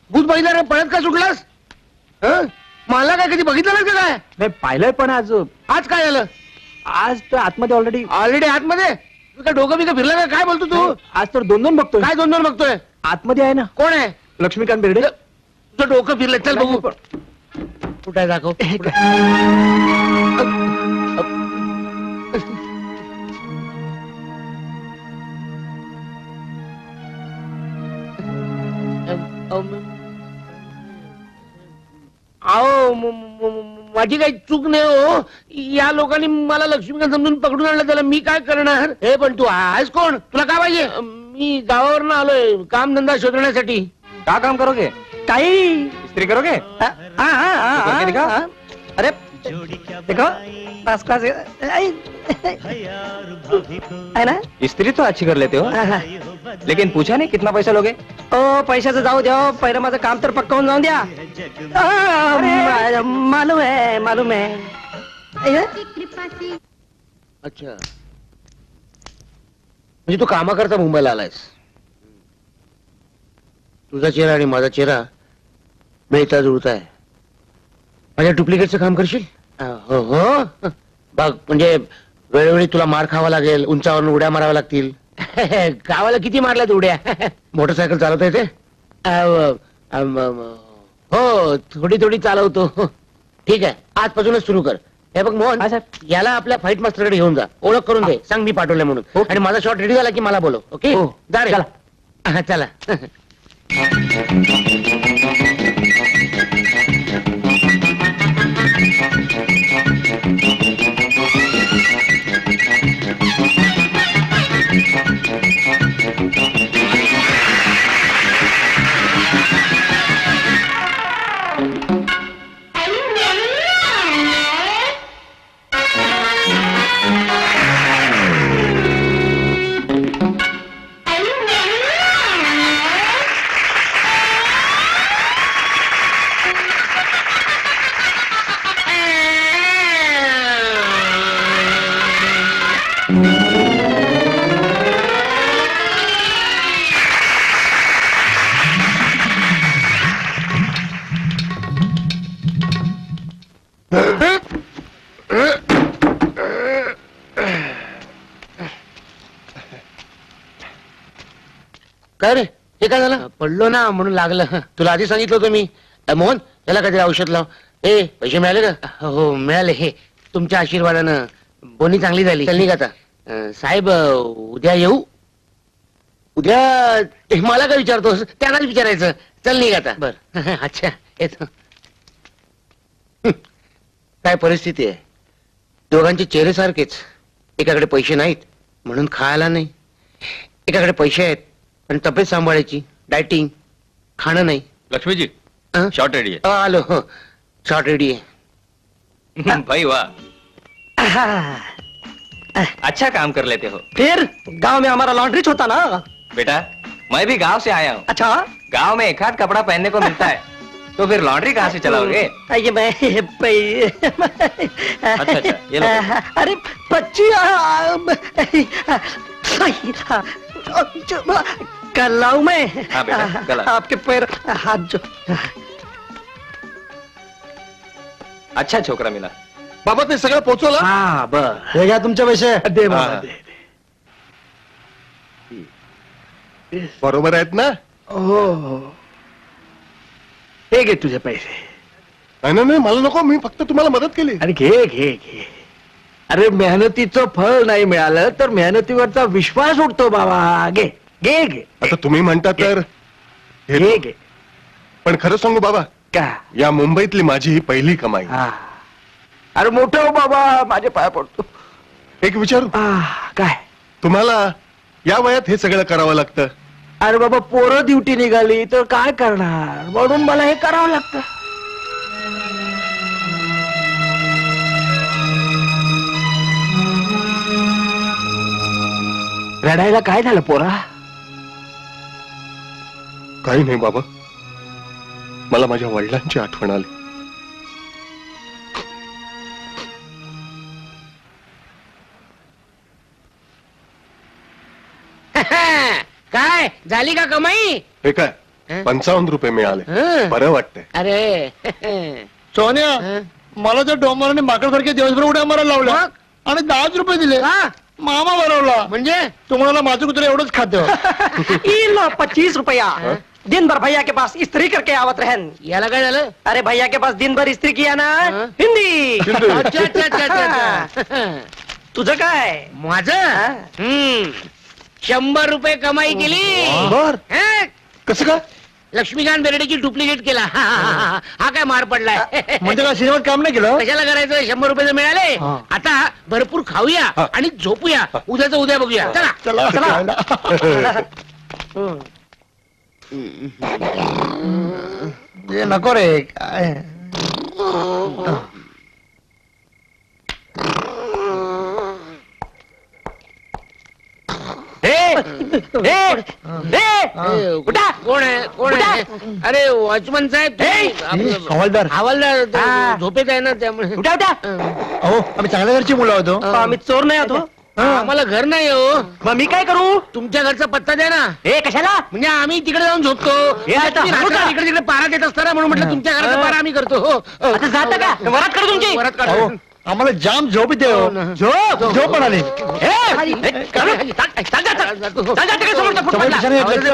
भूत बघितलं रे, पळत का सुटलास? मला काय कधी बघितलं नाही का? काय नाही पाहिलंय, पण आज काय झालं? आज तर आतमध्ये ऑलरेडी आतमध्ये? तू काय डोकं बिकं फिरलं का? काय बोलतो तू? आज तर 2-2 बघतोय. काय 2-2 बघतोय? आतमध्ये आहे ना कोण आहे? लक्ष्मीकांत बेर्डे. तुझं डोकं फिरलं. चल बघू. कुठं आहे? दाखव. अहो माझी काही चूक नाही हो. या लोकांनी मला लक्ष्मीकांत समजून पकडून आणलं. त्याला मी काय करणार? हे पण तू आहेस कोण? तुला काय पाहिजे? मी गावावरनं आलोय कामधंदा शोधण्यासाठी. का काम करोगे? काही इस्त्री करोगे? अरे देखो पास क्लास है ना. इस्त्री तो अच्छी कर लेते हो, लेकिन पूछा नहीं कितना पैसा लोगे? ओ पैशाचं जाऊ द्या, पहिलं माझं काम तर पक्का होऊन जाऊन द्या. मालूम है. अच्छा, म्हणजे तू कामा करता मुंबईला आलायस. तुझा चेहरा आणि माझा चेहरा मिळता जुळता आहे. माझ्या डुप्लिकेटचं काम करशील? हो. बघ, म्हणजे वेळोवेळी तुला मार खावा लागेल, उंचावरून उड्या माराव्या लागतील. गावाला किती मारल्यात उड्या? मोटरसायकल चालवता येते? हो, थोडी चालवतो. ठीक आहे, आजपासूनच सुरू कर. हे बघ मोहन, याला आपल्या फाईट मास्टरकडे घेऊन जा. ओळख करून दे, सांग मी पाठवलंय म्हणून. आणि माझा शॉट रेडी झाला की मला बोलव. ओके, जा रे. चला. काय रे हे काय झालं? पडलो ना म्हणून लागलं. तुला आधी सांगितलं होतं मी. मोहन त्याला काहीतरी औषध लाव. ए पैसे मिळाले का? हो मिळाले. हे तुमच्या आशीर्वादानं बोनी चांगली झाली. चल निघ आता. साहेब उद्या येऊ? उद्या मला काय विचारतोस? त्यांनाच विचारायचं. चल निघ आता. बर अच्छा येतो. काय परिस्थिती आहे. दोघांचे चेहरे सारखेच. एकाकडे पैसे नाहीत म्हणून खायला नाही, एकाकडे पैसे आहेत पण तब्येत सांभाळायची, डायटिंग, खाणं नाही. लक्ष्मीजी शॉर्ट रेडी आलो. शॉर्ट रेडी है भाई वाह, अच्छा काम कर लेते हो. फिर गांव में हमारा लॉन्ड्रीच होता ना. बेटा मैं भी गांव से आया हूँ. अच्छा गांव में एक हाथ कपड़ा पहनने को मिलता है तो फिर लॉन्ड्री कहाँ से चलाओगे? ये मैं अच्छा अच्छा ये लो. अरे कल लाऊं मैं? हाँ बेटा, कल आ. आपके पैर हाथ जो. अच्छा छोकरा मिला. बाबा ते सगळं पोचवलं? हा बर. हे घ्या तुमचे पैसे. दे बाबा, दे. बरोबर आहेत ना? हो हे घे तुझे पैसे. नाही नाही मला नको, मी फक्त तुम्हाला मदत केली. अरे घे घे घे. अरे मेहनतीचं फळ नाही मिळालं तर मेहनतीवरचा विश्वास उठतो बाबा. घे घे घे. आता तुम्ही म्हणता तर घे घे. पण खरं सांगू बाबा, का? या मुंबईतली माझी ही पहिली कमाई. हा. अरे मोठं हो बाबा, माझे पाय पडतो. एक विचारू? काय? तुम्हाला या वयात हे सगळं करावं लागतं? अरे बाबा पोरं ड्युटी निघाली तर काय करणार, म्हणून मला हे करावं लागतं. रडायला काय झालं पोरा? काही नाही बाबा, मला माझ्या वडिलांची आठवण आली. काय झाली का कमाई? हे काय 55 रुपये मिळाले, बरं वाटतंय. अरे सोन्या, मला त्या डोंबराने माकडसारखे दिवसभर उड्या मारायला लावल्या आणि 10 रुपये दिले. मामा भरवला. म्हणजे तुम्हाला माझं कुत्रे एवढंच खातं. 25 रुपया दिन भर भैया के पास इस्त्री करके आवत रहन. याला काय झालं? अरे भैया के पास दिन भर इस्त्री किया ना. हिंदी. अच्छा अच्छा अच्छा अच्छा. तुझं काय? माझं 100 रुपये कमाई केली. बर हं? कसं काय? लक्ष्मीकांत बेर्डेची डुप्लिकेट केला. हा काय मार पडलाय. म्हणजे काय सिनेमात काम नाही केलं? कशाला करायचं? 100 रुपये मिळाले. आता भरपूर खाऊया आणि झोपूया. उद्याचं उद्या बघूया. चला चला. ते नको रे. काय कुठा कोण आहे? कोण आहे? अरे वॉचमन साहेब. हवालदार. हवालदार झोपेत आहे ना, त्यामुळे. उठा उठा. अहो आम्ही चांगल्या घरची मुलं होतो. आम्ही चोर नाही होतो. आम्हाला घर नाही हो. मग मी काय करू? तुमच्या घरचा पत्ता द्या ना. हे कशाला? म्हणजे आम्ही तिकडे जाऊन झोपतो. हे आता तुम्ही रात्री इकडे तिकडे पारा देत असताना म्हणून म्हटलं तुमच्या घराचा पारा आम्ही करतो. हो आता जाता का? वरात करू तुमची. वरात अहो काढतो. आम्हाला जाम झोप येते. झोप झोप म्हणाले.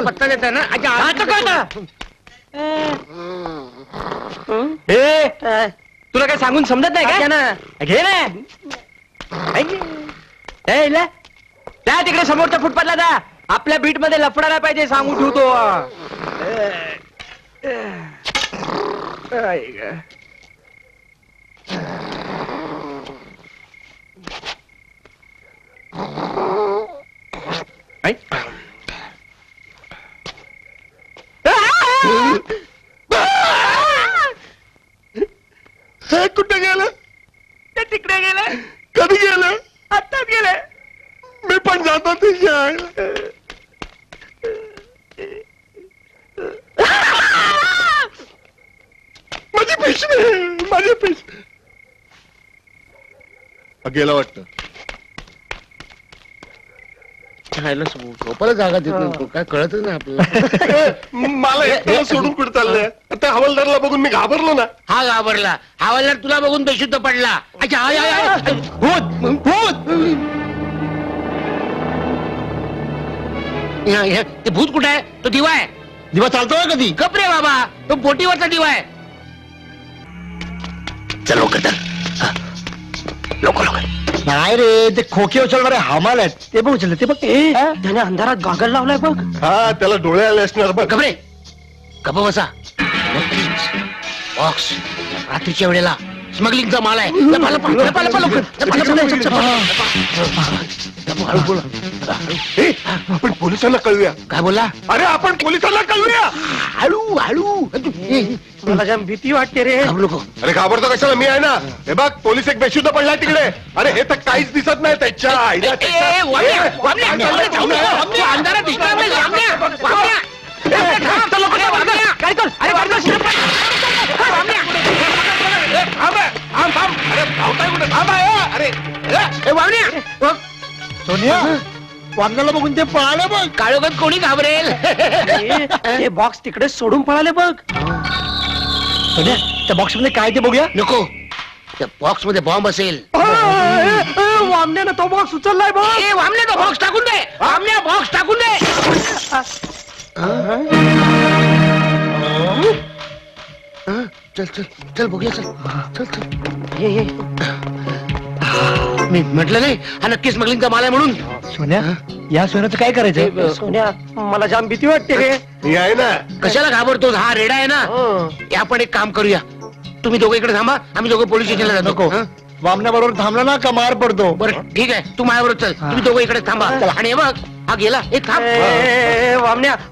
पत्ता देता ना. तुला काय सांगून समजत नाही का? घे ना. त्या तिकडे समोरच्या फुटपाथला जा. आपल्या बीट मध्ये लफडायला पाहिजे सांगून ठेवतो. कुठे गेलं? ते तिकडे गेलं. कधी गेलं? आत्ताच गेलं. मी पण जातो तुझ्या. माझे पैसे, माझे पैसे गेला वाटतं. झोपायला जागा देत नाही. काय कळतच नाही आपल्याला. मला एकट्याला सोडून कुठे चाललंय? त्या हवालदारला बघून मी घाबरलो ना. हा घाबरला. हवालदार तुला बघून बेशुद्ध पडला. अच्छा भूत भूत. ते भूत कुठे आहे? तो दिवा आहे. दिवा चालतोय कधी? गप रे बाबा, तो बोटीवरचा दिवा आहे. चल लवकर चल. लवकर लवकर. नाही रे, ते खोके उचलणारे हमाल आहेत, ते बघ उचलले, ते बघ. त्याने अंधारात गागल लावलाय बघ. हा त्याला डोळे आले असणार बघ. गप रे, गप बसा. बॉक्स रात्रीच्या वेळेला स्मगलिंगचा माल आहे. लपा, लपा, लपा, लपा, लवकर. लपा, लपा, लपा, लपा. हळू बोला. ए, आपण पोलिसांना कळूया. काय बोला? अरे आपण पोलिसांना कळूया. हळू हळू. मला जाम भीती वाटते रे. नको. अरे घाबरतो कशाला, मी आहे ना. हे बघ पोलीस एक बेशुद्ध पडलाय तिकडे. अरे हे तर काहीच दिसत नाही त्याच्या आईला. अंधारात दिसणार नाही. वामण्या. काय कर? अरे सोनिया, वांगाला बघून ते पळाले बघ. काळोखात कोणी घाबरेल? हे बॉक्स तिकडे सोडून पळाले बघ. सोनिया, त्या बॉक्स मध्ये काय ते बघूया. नको, त्या बॉक्स मध्ये बॉम्ब असेल. वामण्यानं तो बॉक्स उचललाय बघ. वामण्या तो बॉक्स टाकून दे. वामण्या बॉक्स टाकून दे. चल चल चल बघूया. चल चल चल. हे मी म्हटलं नाही हा नक्की स्मगलिंगचा माल आहे म्हणून. सोन्या, या सोन्याचं काय करायचं? सोन्या, मला जाम भीती वाटते रे. मी आहे ना. कशाला घाबरतोस? हा रेडा आहे ना. आपण एक काम करूया, तुम्ही दोघं इकडे थांबा, आम्ही दोघं पोलीस स्टेशनला जातो. नको, वामण्या बरोबर थांबला ना का मार पडतो. बरं ठीक आहे, तू माझ्याबरोबर चल. तुम्ही दोघं इकडे थांबा. आणि हे बघ, हा गेला. एक थांब.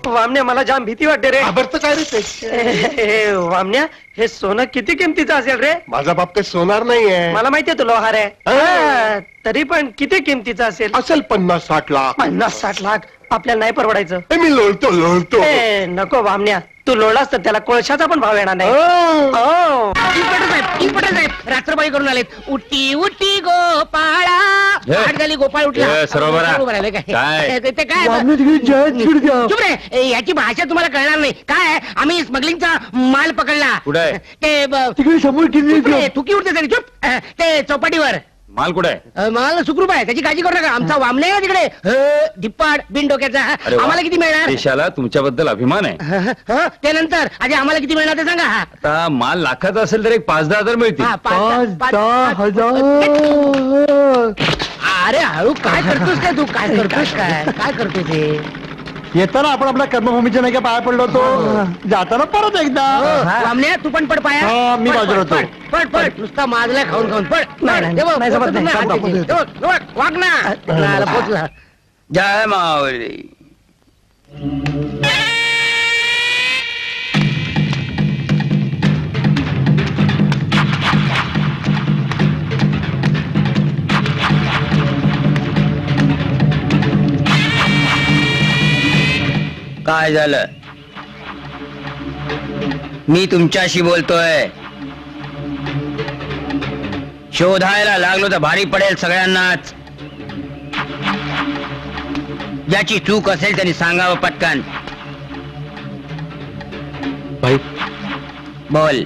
वामण्या मला जाम भीती वाटते रे. घाबरतं काय रे ते? वामण्या, हे सोनं किती किमतीचं असेल रे? माझा बाप काही सोनार नाहीये. मला माहितीये तू लोहार आहे. हा. तरी पण किती किमतीचं असेल? असेल 50-60 लाख. 50-60 लाख आपल्याला नाही परवडायचं. ए, मी लोळतो. नको वामण्या, तू लोळलास तर त्याला कोळशाचा पण भाव येणार नाही. हो. इन्स्पेक्टर साहेब रात्रबाई करून आलेत. उठी उठी गोपाळा. आठ झाली, गोपाळ उठला. उभं राहिलं काय? ते काय चुप रे, याची भाषा तुम्हाला कळणार नाही. काय आम्ही स्मगलिंगचा माल पकडला. कुठे? ते तिकडे समोर थुकी उडते तरी. चुप. ते चौपाटीवर माल कुठे आहे? माल सुखरूप आहे, त्याची काळजी करू नका. आमचा वामने आहे तिकडे, धिप्पाड बिन डोक्याचा. आम्हाला किती मिळणार? देशाला तुमच्याबद्दल अभिमान आहे. ते नंतर आधी आम्हाला किती मिळणार ते सांगा. आता माल लाखाचा असेल तर एक 5-10 हजार मिळतील. 5-10 हजार. अरे हळू, काय करतोस काय तू? काय करतोस काय करतोय ते? येताना आपण आपल्या कर्मभूमीच्या नाही का पाया पडलो होतो, जाताना परत एकदा. वामने तू पण पड पाया. मी बाजूला होतो. पड पड. नुसता माजलाय खाऊन खाऊन. पड. नाही जमत नाही. वाग ना. पोचला. जय माऊली. काय झालं? मी तुमच्याशी बोलतोय. शोधायला लागलो तर भारी पडेल सगळ्यांनाच. ज्याची चूक असेल त्यांनी सांगावं पटकन. भाई, बोल,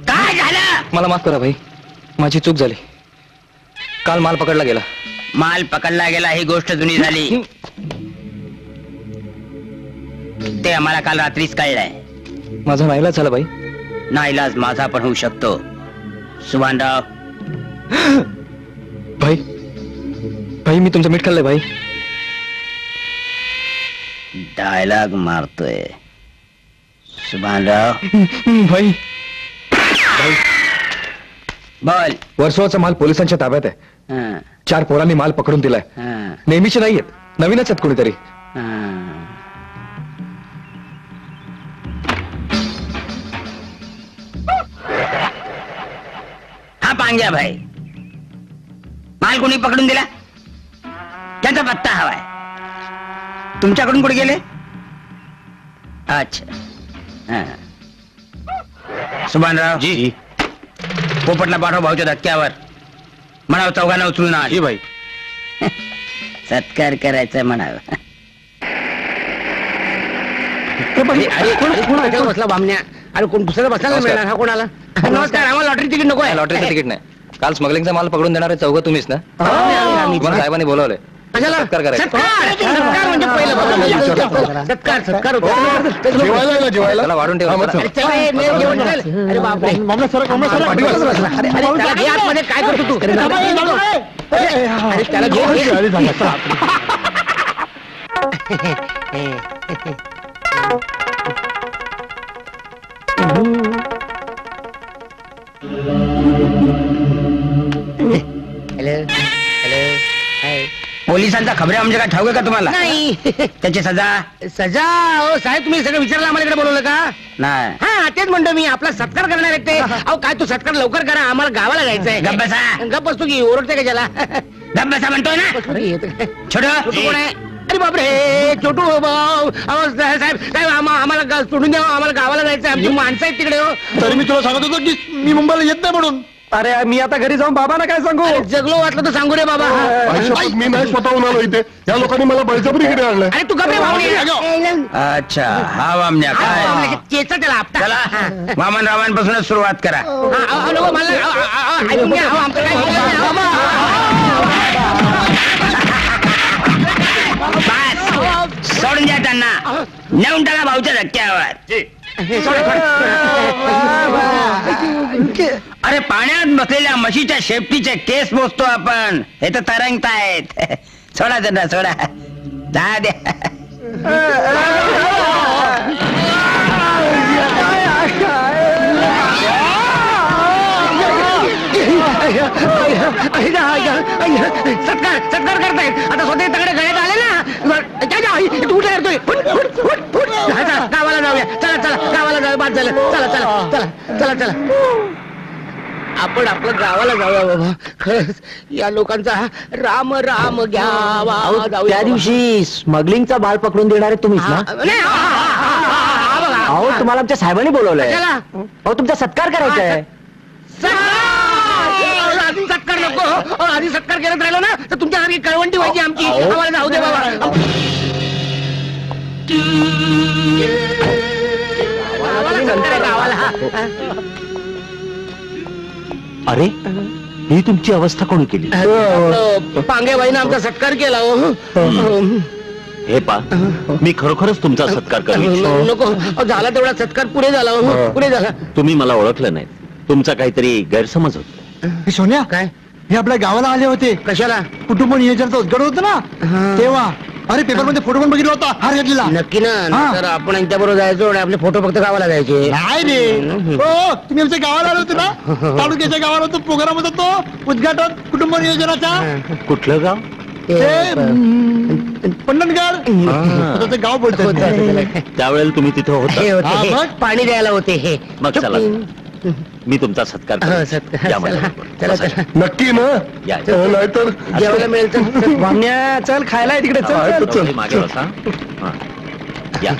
काय झालं? मला माफ करा भाई, माझी चूक झाली. काल माल पकडला गेला. माल पकडला गेला ही गोष्ट जुनी झाली. ते आम्हाला काल रात्रीच कळलंय. माझा नाईलाज झाला भाई. नाईलाज माझा पण होऊ शकतो सुभानराव. भाई, भाई मी तुमचं मीठ खाल्लंय भाई. डायलॉग मारतोय सुभानराव. भाई, बोल. वर्सोवाचा माल पोलिसांच्या ताब्यात आहे. हं, 4 पोरांनी माल पकडून दिलाय. हं, नेहमीचे नाहीयेत, नवीनच आहेत कोणीतरी. हं. हा पांग्या भाई, माल कोणी पकडून दिला? त्यांचा पत्ता हवाय. तुमच्याकडून कुठे गेले? अच्छा. हं. सुभानराव जी. पोपटला पाठव भाऊच्या धक्क्यावर. म्हणाव चौघांना उचलून आण. जी भाई. सत्कार करायचा म्हणाव. कोण बसला बामण्या? अरे कोण दुसऱ्या बसायला मिळणार? हा कोणाला? नमस्कार, आम्हाला लॉटरी तिकीट नको आहे. लॉटरीचं तिकीट नाही. काल स्मगलिंगचा माल पकडून देणारे चौघ तुम्हीच ना? तुम्हाला साहेबांनी बोलवलंय. कशाला सत्कार करायचा. सत्कार म्हणजे पहिलं बघा. सत्कार होतो. जेवायला आहे ना जेवायला त्याला वाढून ठेव. हा, मग चला. अरे चला, ये, ये, जेवण चल. अरे बापरे. अरे त्याला घे आतमध्ये, काय करतो तू? अरे त्याला घे. Hello hello hi. पोलिसांचा खबऱ्या म्हणजे काय ठाऊक आहे का तुम्हाला? नाही त्याची सजा सजा. हो साहेब, तुम्ही सगळं विचारलं आम्हाला इकडे बोलवलं का? नाही. हा तेच म्हणतो मी, आपला सत्कार करणार आहे ते. अहो काय तू सत्कार लवकर करा, आम्हाला गावाला जायचंय. गप्प बसा. गप्प बसतो की, ओरडते का ज्याला? गप्प बसा म्हणतोय ना. छोटू कोण आहे? अरे बापरे, छोटू भाऊ. अहो साहेब साहेब, आम्हाला सोडून द्या, आम्हाला गावाला जायचंय. आमची माणसं आहेत तिकडे. हो तरी मी तुला सांगत होतो की मी मुंबईला येत नाही म्हणून. अरे मी आता घरी जाऊन बाबांना काय सांगू? अरे, जगलो वाटलं तर सांगू रे बाबा. आयुष्यात मी नाही स्वतःहून आलो इथे. या लोकांनी मला बळजबरी इकडे आणलंय. अरे तू गप्पे भाऊ. अच्छा हा वामण्या काय चेचा त्याला आपटा. चला वामन रावांपासूनच सुरुवात करा. ऐकून घ्या. अहो, आमचं काय बोलणं नाही. बस सोडून द्या त्यांना. नेऊन टाका भाऊच्या धक्क्यावर. अरे पाण्यात बसलेल्या म्हशीच्या शेपटीचे केस मोजतो आपण. हे तर तरंगतायत. सोडा त्यांना सोडा. जा द्या. सत्कार करतायत. आता स्वतः तगडे गळ्यात आले ना. तू कुठे करतोय? गावाला जाऊया. चला चला गावाला जाऊया. बाद झालं. चला चला चला चला चला. आपण आपलं गावाला जाऊया बाबा. खरंच या लोकांचा राम राम घ्यावा. त्या दिवशी स्मगलिंगचा बाल पकडून देणारे तुम्हीच ना? अहो तुम्हाला आमच्या साहेबांनी बोलवलंय. अहो तुमचा सत्कार करायचा आहे. आधी सत्कार नको. आधी सत्कार करत राहिलो ना तर तुमच्यासारखी कळवंटी व्हायची आमची. आम्हाला जाऊ दे बाबा. गावाला. अरे ही तुमची अवस्था कोणी केली? पांगेबाईनं आमचा सत्कार केला. हे पा मी खरोखरच तुमचा सत्कार करेन. नको, झाला तेवढा सत्कार पुढे झाला. पुढे झाला. तुम्ही मला ओळखलं नाही. तुमचा काहीतरी गैरसमज होता. सोन्या काय? हे आपल्या गावाला आले होते. कशाला? कुटुंब नियोजनाचं उद्घाटन होतं ना तेव्हा. अरे पेपर मध्ये फोटो पण बघितला होता हार घेतलेला. नक्की ना. तर आपण यांच्या बरोबर जायचो आणि आपले फोटो फक्त गावाला जायचे. नाही रे. हो तुम्ही आमच्या गावाला आले होते ना. तालुक्याच्या गावाला होतो प्रोग्राम होता तो उद्घाटन कुटुंब नियोजनाचा. कुठलं गाव? पंढनगड. त्याचं गाव बोलतो. त्यावेळेला तुम्ही तिथे हे होता. होते, पाणी द्यायला होते हे. मग चला मी तुमचा सत्कार हो, करेन. सत्कार. या माझ्या चला बरोबर. चला बसा. चला. नक्की ना. या. नाहीतर जेवायला मिळेल तर. वामण्या चल खायला तिकडे. आहे तर चल. चल. थोडी मागे बसा. हा. या.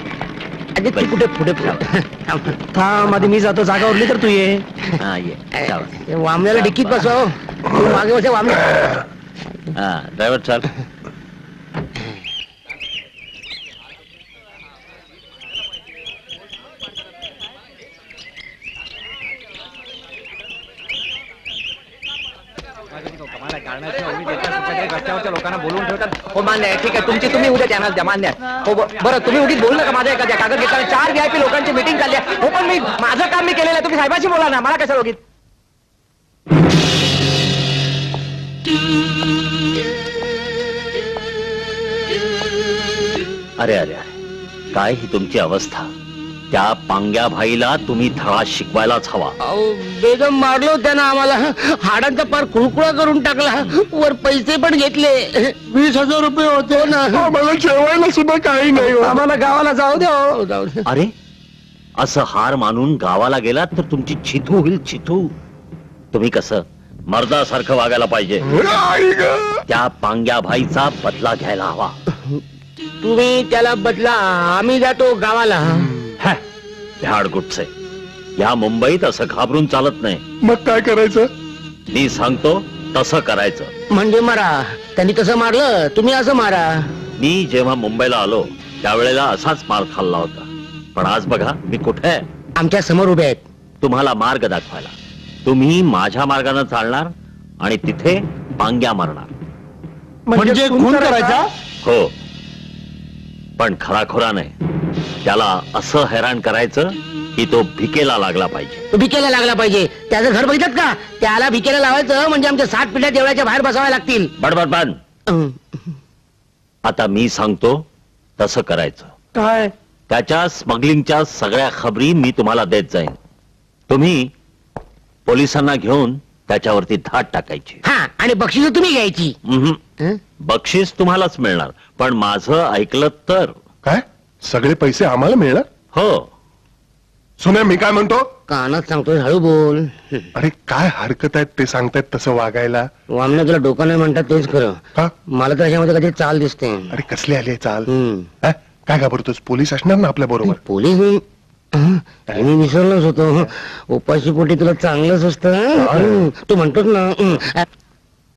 अरे तू कुठे पुढे थांब आधी मी जातो. जागा उरली तर तू ये. हा ये जावा. वामण्याला डिक्कीत बसव. तू मागे बसे वामण्या. हा ड्रायव्हर चाल. रस्त्यावरच्या लोकांना बोलून ठेवतात. हो मान्य आहे. ठीक आहे तुमची तुम्ही उद्या चॅनल द्या. मान्य आहे. हो बरं तुम्ही उगीच बोलू नका. माझ्या एखाद्या कागद घेताना 4 VIP लोकांची मीटिंग चालली आहे. हो पण मी माझं काम मी केलेलं आहे. तुम्ही साहेबांशी बोला ना. मला कसं उगीच. अरे अरे अरे काय ही तुमची अवस्था. त्या पांग्या भाईला तुम्ही धडा शिकवायलाच हवा. बेदम मारलो त्यानं आम्हाला. हाडांचा पार खुळखुळा करून टाकला. वर पैसे पण घेतले. 20,000 रुपये होते ना. मला जेवायला सुद्धा काही नाही हो. आम्हाला गावाला जाऊ द्या. अरे असं हार मानून गावाला गेलात तर तुमची छिथू होईल. छिथू. तुम्ही कसं मर्दासारखं वागायला पाहिजे. आई ग. त्या पांग्या भाईचा बदला घ्यायला हवा. तुम्ही त्याला बदला. आम्ही जातो गावाला. झाडगुटचे या मुंबईत असं घाबरून चालत नाही. मग काय करायचं? मी सांगतो तसं करायचं. म्हणजे मारा. त्यांनी तसं मारलं तुम्ही असं मारा. मी जेव्हा मुंबईला आलो त्यावेळेला असाच मार खाल्ला होता. पण आज बघा मी कुठे आहे. आमच्या समोर उभे आहेत. तुम्हाला मार्ग दाखवायला. तुम्ही माझ्या मार्गाने चालणार आणि तिथे पांग्या मारणार. म्हणजे खून करायचा? हो, पण खराखुरा नाही. त्याला असं हैराण करायचं की तो भिकेला लागला पाहिजे. तो भिकेला लागला पाहिजे. त्याचं घर बघितलं का? त्याला भिकेला लावायचं म्हणजे आमच्या 7 पिढ्या देवळाच्या बाहेर बसाव्या लागतील. बडबड बंद. आता मी सांगतो तसं करायचं. काय? त्याच्या स्मगलिंगच्या सगळ्या खबरी मी तुम्हाला देत जाईन. तुम्ही पोलिसांना घेऊन त्याच्यावरती धाड टाकायची. हा, आणि बक्षीस तुम्ही घ्यायची. बक्षीस तुम्हालाच मिळणार, पण माझं ऐकलं तर. काय सगळे पैसे आम्हाला मिळणार? हो. सोन्या, मी काय म्हणतो? कानात सांगतोय, हळू बोल. अरे काय हरकत आहेत ते सांगतायत तसं वागायला? वामना तुला डोकं नाही म्हणतात तेच खरं. का? मला तर याच्यामध्ये कधी चाल दिसते. अरे कसली आली आहे चाल? काय घाबरतोस? पोलीस असणार ना आपल्या बरोबर? पोलीस? मी विसरलोच होतो. उपाशी पोटी तुला चांगलंच असतं. तू म्हणतोस ना.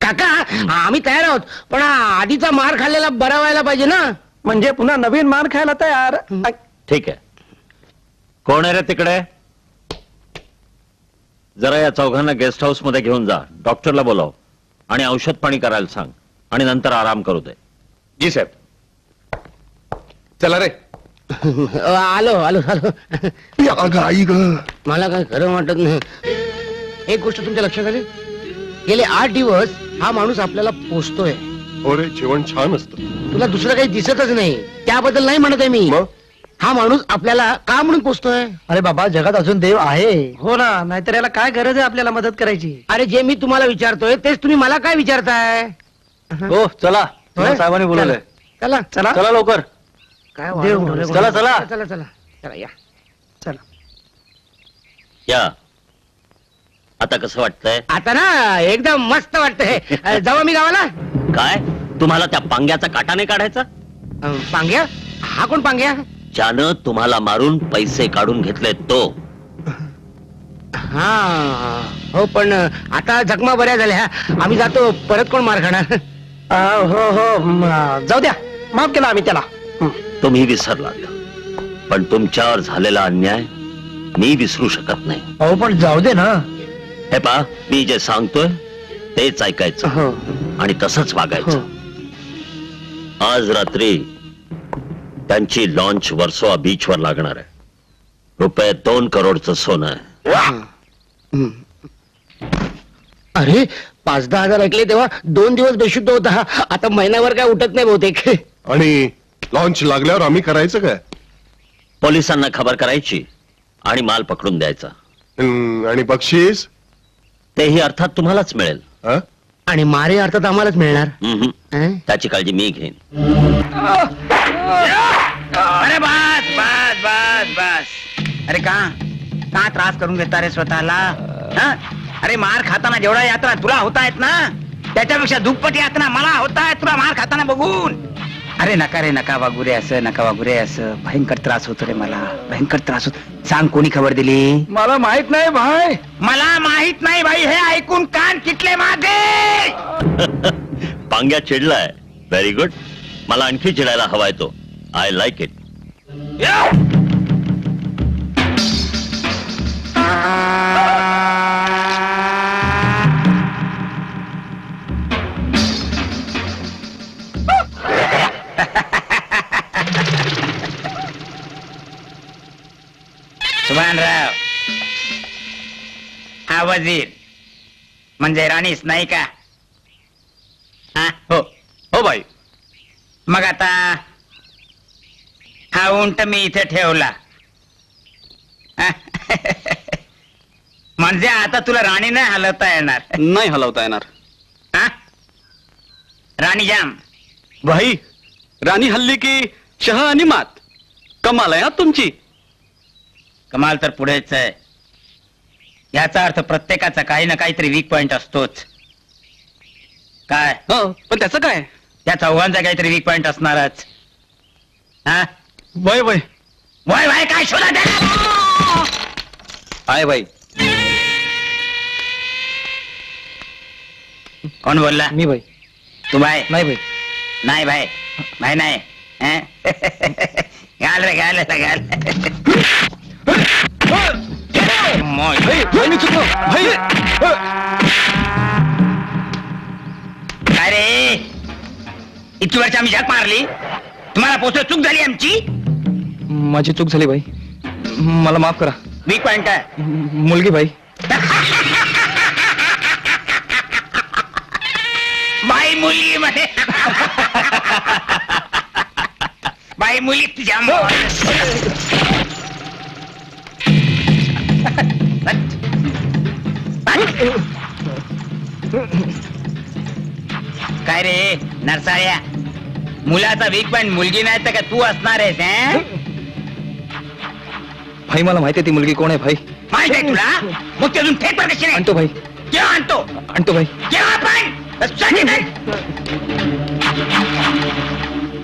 काका, आम्ही तयार आहोत, पण आधीचा मार खाल्लेला बरा व्हायला पाहिजे ना. म्हणजे पुन्हा नवीन मार खायला तयार? ठीक आहे. कोण आहे रे तिकडे? जरा या चौघांना गेस्ट हाऊस मध्ये घेऊन जा. डॉक्टरला बोलाव आणि औषध पाणी करायला सांग, आणि नंतर आराम करू दे. जी साहेब. चला रे. आलो आलो आलो. आई ग, मला काय खरं वाटत नाही. एक गोष्ट तुमच्या लक्षात आली? गेले 8 दिवस हा माणूस आपल्याला पोसतोय. हो रे, जेवण छान असतं. तुला दुसरं काही दिसतच नाही, त्याबद्दल नाही म्हणत आहे मी. हा माणूस आपल्याला का म्हणून पोसतोय? अरे बाबा, जगात अजून देव आहे. हो ना, नाहीतर याला काय गरज आहे आपल्याला मदत करायची? अरे जे मी तुम्हाला विचारतोय तेच तुम्ही मला काय विचारताय? हो चला, साहेबांनी बोलवलंय. चला चला चला लवकर. काय चला चला चला चला चला या. या. आता कसं वाटतंय? आता ना एकदम मस्त वाटतंय. जाऊ मी गावाला. काय तुम्हाला त्या पांग्याचा काटा नाही काढायचा? पांग्या? हा कोण पांग्या? ज्यानं तुम्हाला मारून पैसे काढून घेतले तो. हा हो, पण आता जखमा बऱ्या झाल्या. आम्ही जातो. परत कोण मार खाणार? हो हो, जाऊ द्या, माफ केला आम्ही त्याला. तुम्ही विसरलात, पण तुमच्यावर झालेला अन्याय मी विसरू शकत नाही. अहो पण जाऊ दे ना. हे पहा, मी जे सांगतोय तेच ऐकायचं आणि तसंच वागायचं. आज रात्री त्यांची लॉन्च वर्सोवा बीच वर लागणार आहे. ₹2 करोडचं सोनं आहे. अरे 5-10 हजार ऐकले तेव्हा 2 दिवस बेशुद्ध होता. आता महिनाभर काय उठत नाही बहुतेक. आणि लॉन्च लागल्यावर आम्ही करायचं काय? पोलिसांना खबर करायची आणि माल पकडून द्यायचा. आणि बक्षीस? तेही अर्थात तुम्हालाच मिळेल. आणि मारे अर्थात आम्हालाच मिळणार. त्याची काळजी मी घेईन. अरे बस बस बस बस. अरे का त्रास करून घेता रे स्वतःला? अरे मार खाताना जेवढा यात्रा तुला होतायत ना, त्याच्यापेक्षा दुप्पट यातना मला होतायत तुला मार खाताना बघून. अरे नका रे, नका वागू रे असं, नका वागू रे असं. भयंकर त्रास होतो रे मला, भयंकर त्रास होतो. सांग, कोणी खबर दिली? मला माहित नाही भाई. मला माहित नाही भाई. हे ऐकून कान किटले माझे. पांग्या चिडलाय. Very good. मला आणखी चिडायला हवाय तो. I like it. सुभानराव हा वजीर म्हणजे राणीच नाही का? हो हो बाई. मग आता हा उंट मी इथे ठेवला म्हणजे आता तुला राणी नाही हलवता येणार? नाही हलवता येणार. राणी जाम भाई, राणी हल्ली की शह आणि मात. कमाल आहे तुमची. कमाल तर पुढेच आहे. याचा अर्थ प्रत्येकाचा काही ना काहीतरी वीक पॉइंट असतोच. काय? पण त्याचं काय? त्या चौघांचा काहीतरी वीक पॉइंट असणारच. वय वय वय वय काय शोधा द्या. आहे बाई. कोण बोलला? मी भाई. तू बाय? नाही भाई. नाही भाई. भाई नाही. घाल रे, घाल घाल. काय रे? इतकी वर्ष आम्ही झक मारली, तुम्हाला पोचत चूक झाली आमची. माझी चूक झाली भाई, मला माफ करा. वीक पॉइंट आहे मुलगी भाई. बाई मुलगी मध्ये बाई मुली तुझ्या काय रे नरसाळ्या, मुलाचा वीक पॉइंट मुलगी नाही तर का तू असणार आहेस? भाई मला माहिती आहे ती मुलगी कोण आहे भाई. माहिती आहे तुला? मग ते अजून थेट पण कशी नाही आणतो भाई. केव्हा आणतो? आणतो भाई. केव्हा पण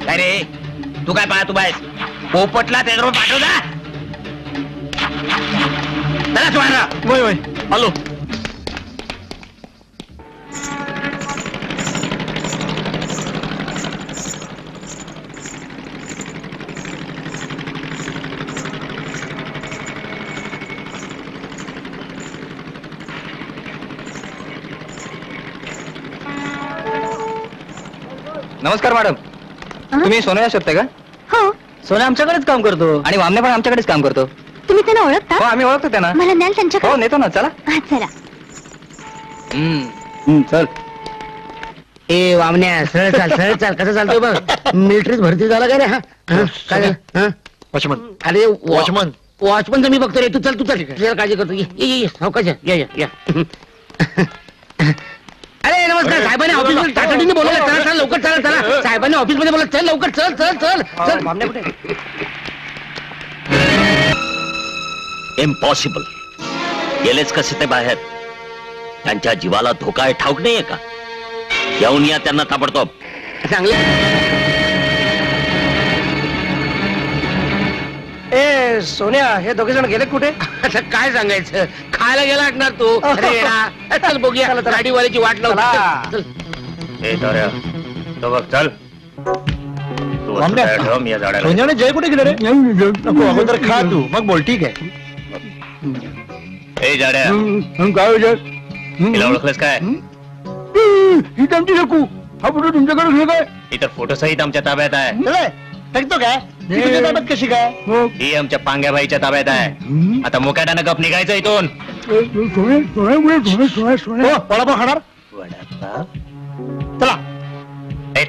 काय रे तू काय पाहतो बायस? पोपटला त्याच्यावर पाठव जा. चला तुम्हाला वय वय आलो. नमस्कार मॅडम, तुम्ही सोन्या शोधताय का? हो. सोन्या आमच्याकडेच काम करतो आणि वामने पण आमच्याकडेच काम करतो. तुम्ही त्यांना ओळखता? हो आम्ही ओळखतो त्यांना. मला न्याल त्यांच्याकडे? हो नेतो ना, चला. हा, चला. चल. ए वामण्या, सरळ चाल, सरळ चाल. कसं चालतोय बघ? मिलिटरीत भरती झाला का रे? हा काय झालं? वॉचमन. अरे वॉचमन. वॉचमनचं मी बघतो रे. तू चल, तू चल. तुझ्या काळजी करतो. ये सावकाश या. अरे नमस्कार, साहेबांनी ऑफिसमध्ये तातडीने बोलवलं. चला चला लवकर, चला चला. साहेबांनी ऑफिसमध्ये बोलवलं. चल लवकर, चल चल चल चल. इम्पॉसिबल. गेलेच कसे ते बाहेर? त्यांच्या जीवाला धोका आहे ठाऊक नाहीये का? येऊन या त्यांना ताबडतोब. चांगलं. ए सोन्या, हे दोघे जण गेले कुठे? आता काय सांगायचं, खायला गेला असणार तू. अरे येडा. चल बघूया, गाडीवाल्याची वाट लावू. चल. तो बघ चल. सोन्याने जय कुठे गेले रे? नको, अगोदर खा तू, मग बोल. ठीक आहे. तिला ओळखलंस काय? ही त्यांची शकू. हा फोटो तुमच्याकडे काय? इथं फोटो सहित आमच्या ताब्यात आहे. टाकतो काय? ती तुझ्या ताब्यात कशी काय? ही आमच्या पांग्याबाईच्या ताब्यात आहे. आता मुकाट्यानं गप निघायचं इथून. वडापाव खाणार? चला.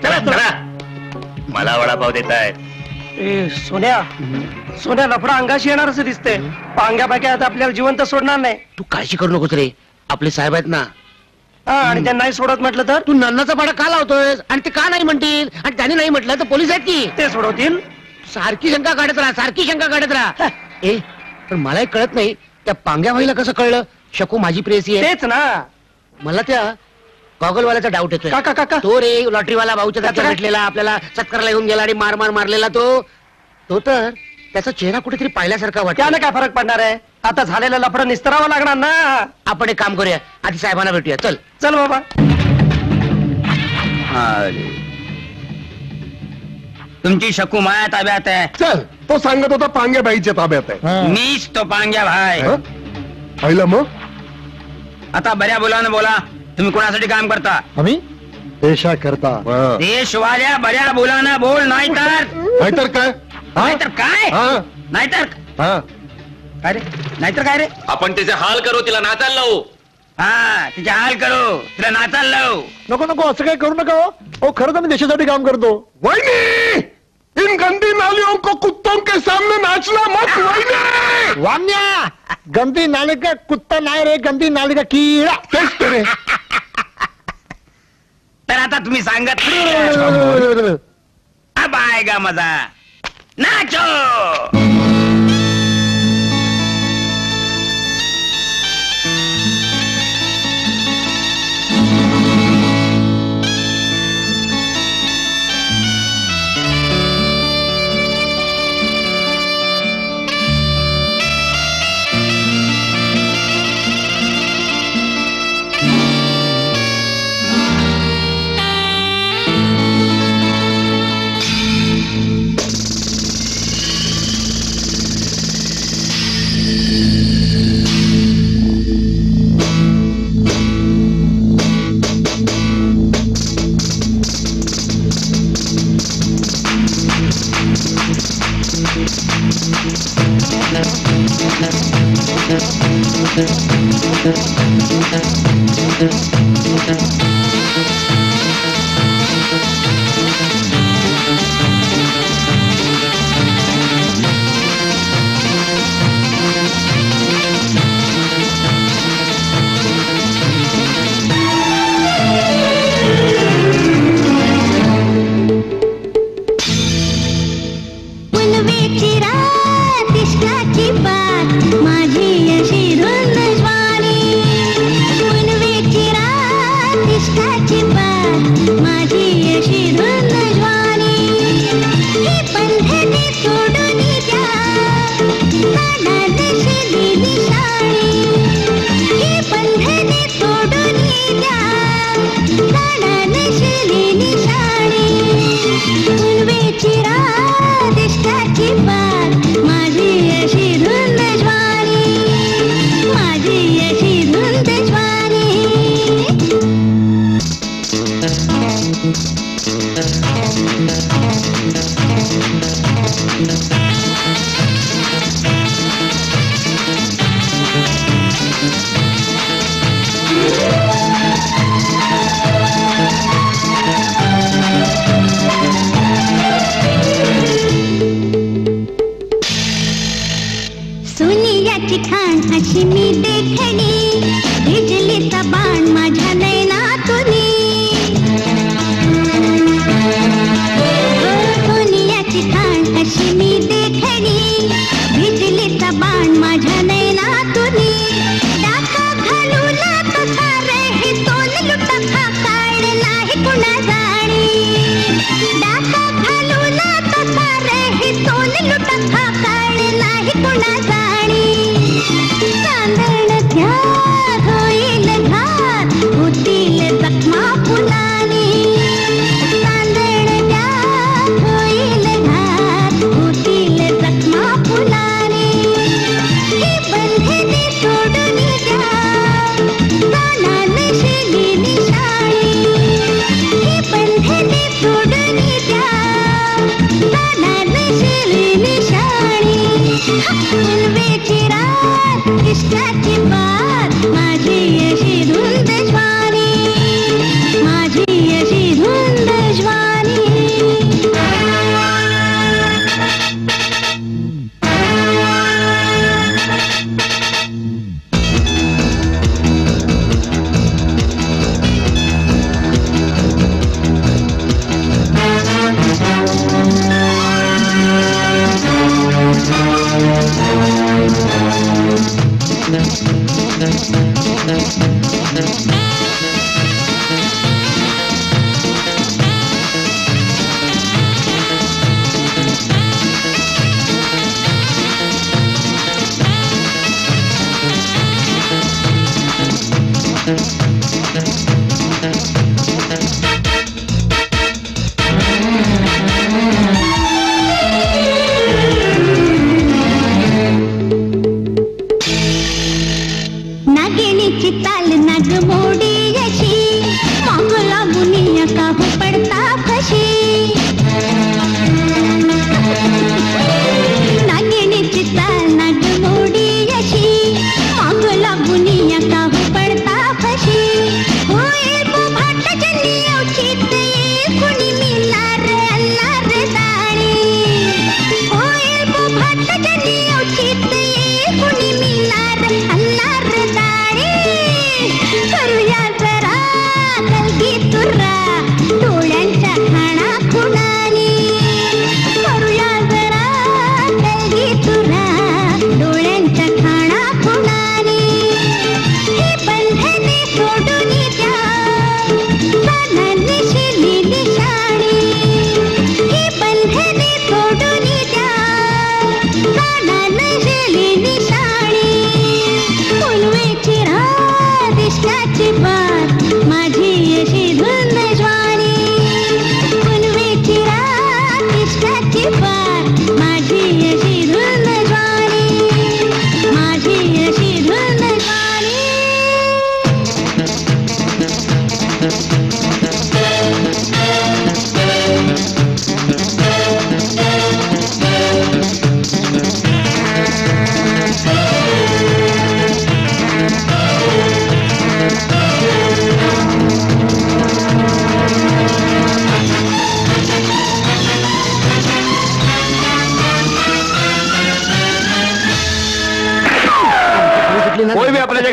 चला चला. मला वडापाव देत आहेत. ए सोन्या, सोन्या लफडा अंगाशी येणार असं दिसतंय. पांग्या पाक्या आता आपल्याला जिवंत सोडणार नाही. तू काळजी करू नकोस रे, आपले साहेब आहेत ना. आणि त्यांना नाही सोडत म्हटलं तर? तू नन्नाचा पाडा का लावतोय? आणि ते का नाही म्हणतील? आणि त्याने नाही म्हटलं तर पोलीस आहेत की ते सोडवतील. सारखी शंका काढत राहा, सारखी शंका काढत राहा. ए पण मलाही कळत नाही, त्या पांग्या भाईला कसं कळलं शकू माझी प्रेयसी आहे? तेच ना. मला त्या गॉगलवाल्याचा डाऊट येतोय. काका काका तो रे लॉटरीवाला भाऊच्या जागेवर भेटलेला, आपल्याला सत्कारला येऊन गेला आणि मार मार मारलेला तो तर त्याचा चेहरा कुठेतरी पाहिल्यासारखा वाटतो. त्यानं काय फरक पडणार आहे? आता झालेलं लफडं निस्तरावं लागणार ना. आपण एक काम करूया, आधी साहेबांना भेटूया. चल चल बाबा. तुमची शकू माया ताब्यात आहे. चल, तो सांगत होता पांग्या बाईच्या ताब्यात आहे. मीच तो पांग्या भाई. पाहिलं मग? आता बऱ्या बोलानं बोला, तुम्ही कोणासाठी काम करता? आम्ही देशा करता. देशवाल्या बऱ्या बोलानं बोल, नाहीतर नाहीतर काय? नाहीतर काय? हा नाहीतर हा. काय रे? नाहीतर काय रे? आपण तिचे हाल करू, तिला नाचायला लावू. हा तिचे हाल करू, तिला नाचायला लावू. नको नको, असं काय करू नका हो. खरंच आम्ही देशासाठी काम करतो. वहिनी, इन गंदी नालियों को कुत्तों के सामने नाचना मत वहिनी. वाम्या, गंदी नाली का कुत्ता नाही रे, गंदी नाली का कीड़ा. तेच ते रे. तर आता तुम्ही सांगत अब आएगा मजा. नाचो.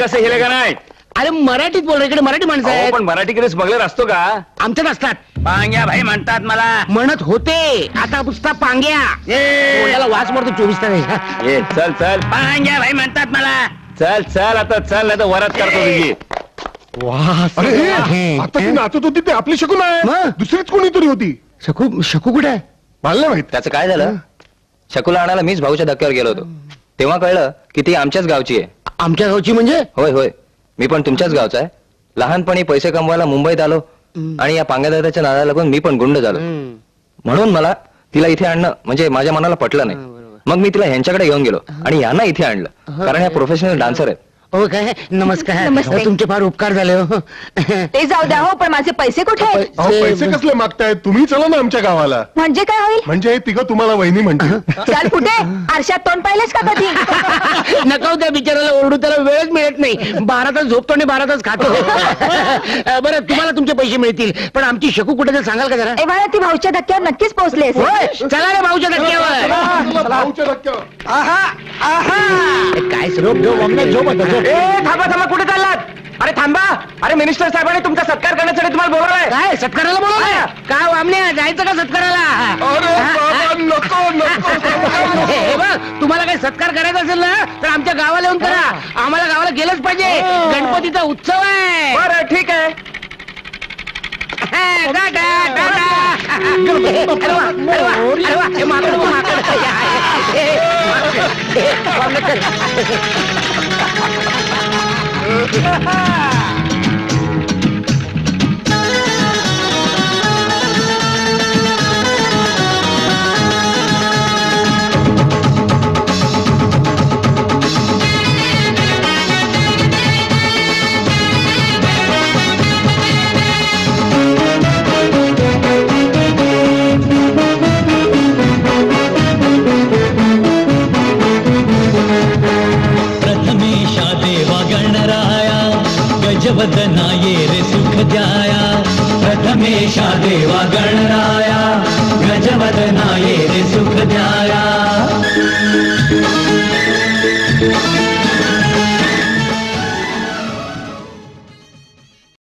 रस्ते गेले का नाही? अरे मराठीत बोल रे, इकडे मराठी माणसं अहो, आहेत. पण मराठीकडे स्मगलर असतो का? आमच्यात असतात. पांग्या भाई म्हणतात मला. म्हणत होते, आता पुसता पांग्या. याला वास मारतो 24 तास. ये चल चल पांग्या भाई म्हणतात मला. चल चल आता चल, नाही तर वरात करतो तुझी. अरे आता ती नाचत होती ते आपली शकून आहे, मग? दुसरीच कोणीतरी होती. शकू कुठे आहे? मला नाही माहित. त्याचं काय झालं? शकुला आणायला मीच भाऊच्या धक्क्यावर गेलो होतो. तेव्हा कळलं की ती आमच्याच गावची आहे. आमच्या गावची म्हणजे? होय होय, मी पण तुमच्याच गावचा आहे. लहानपणी पैसे कमवायला मुंबईत आलो आणि या पांग्यादादाच्या नादाला लागून मी पण गुंड झालो. म्हणून मला तिला इथे आणणं म्हणजे माझ्या मनाला पटलं नाही. मग मी तिला ह्यांच्याकडे घेऊन गेलो आणि यांना इथे आणलं, कारण ह्या प्रोफेशनल डान्सर आहेत. हो काय? नमस्कार. नमस्ते. तुमचे फार उपकार झाले हो. ते जाऊ द्या हो, पण माझे पैसे कुठे आहेत? अहो पैसे कसले मागताय तुम्ही? चला ना आमच्या गावाला. म्हणजे काय होईल? म्हणजे हे तिघं तुम्हाला वहिनी म्हणते. चाल कुठे? आरशात तोंड पाहिलेस का कधी? नका हो त्या बिचाराला ओरडू, त्याला वेळच मिळत नाही. 12 तास झोपतो आणि 12 तास खातो. बरं, तुम्हाला तुमचे पैसे मिळतील, पण आमची शकू कुठे ते सांगाल का जरा? एव्हा ती भाऊच्या धक्क्यावर नक्कीच पोहोचली असेल. होय, चला रे भाऊच्या धक्क्यावर. भाऊच्या धक्क्यावर. काय झोप झोप आता झोप. ए थांबा थांबा, कुठे चाललात? अरे थांबा. अरे मिनिस्टर साहेबांनी तुमचा सत्कार करण्यासाठी तुम्हाला बोलवलंय. काय सत्काराला बोलवलं? काय वामण्या, जायचं का सत्काराला? अरे बाबा, नको नको. हे बघ, तुम्हाला काही सत्कार करायचा असेल ना तर आमच्या गावाला येऊन करा. आम्हाला गावाला गेलंच पाहिजे. गणपतीचा उत्सव आहे. बरं ठीक आहे. टाटा, टाटा. अरे वा, अरे वा, अरे वा. हे माकड, माकड. प्रथमेशा देवा गणराया गजवदना ये रे सुख द्याया. प्रथमेशा देवा गणराया गजवदना ये रे सुख द्याया.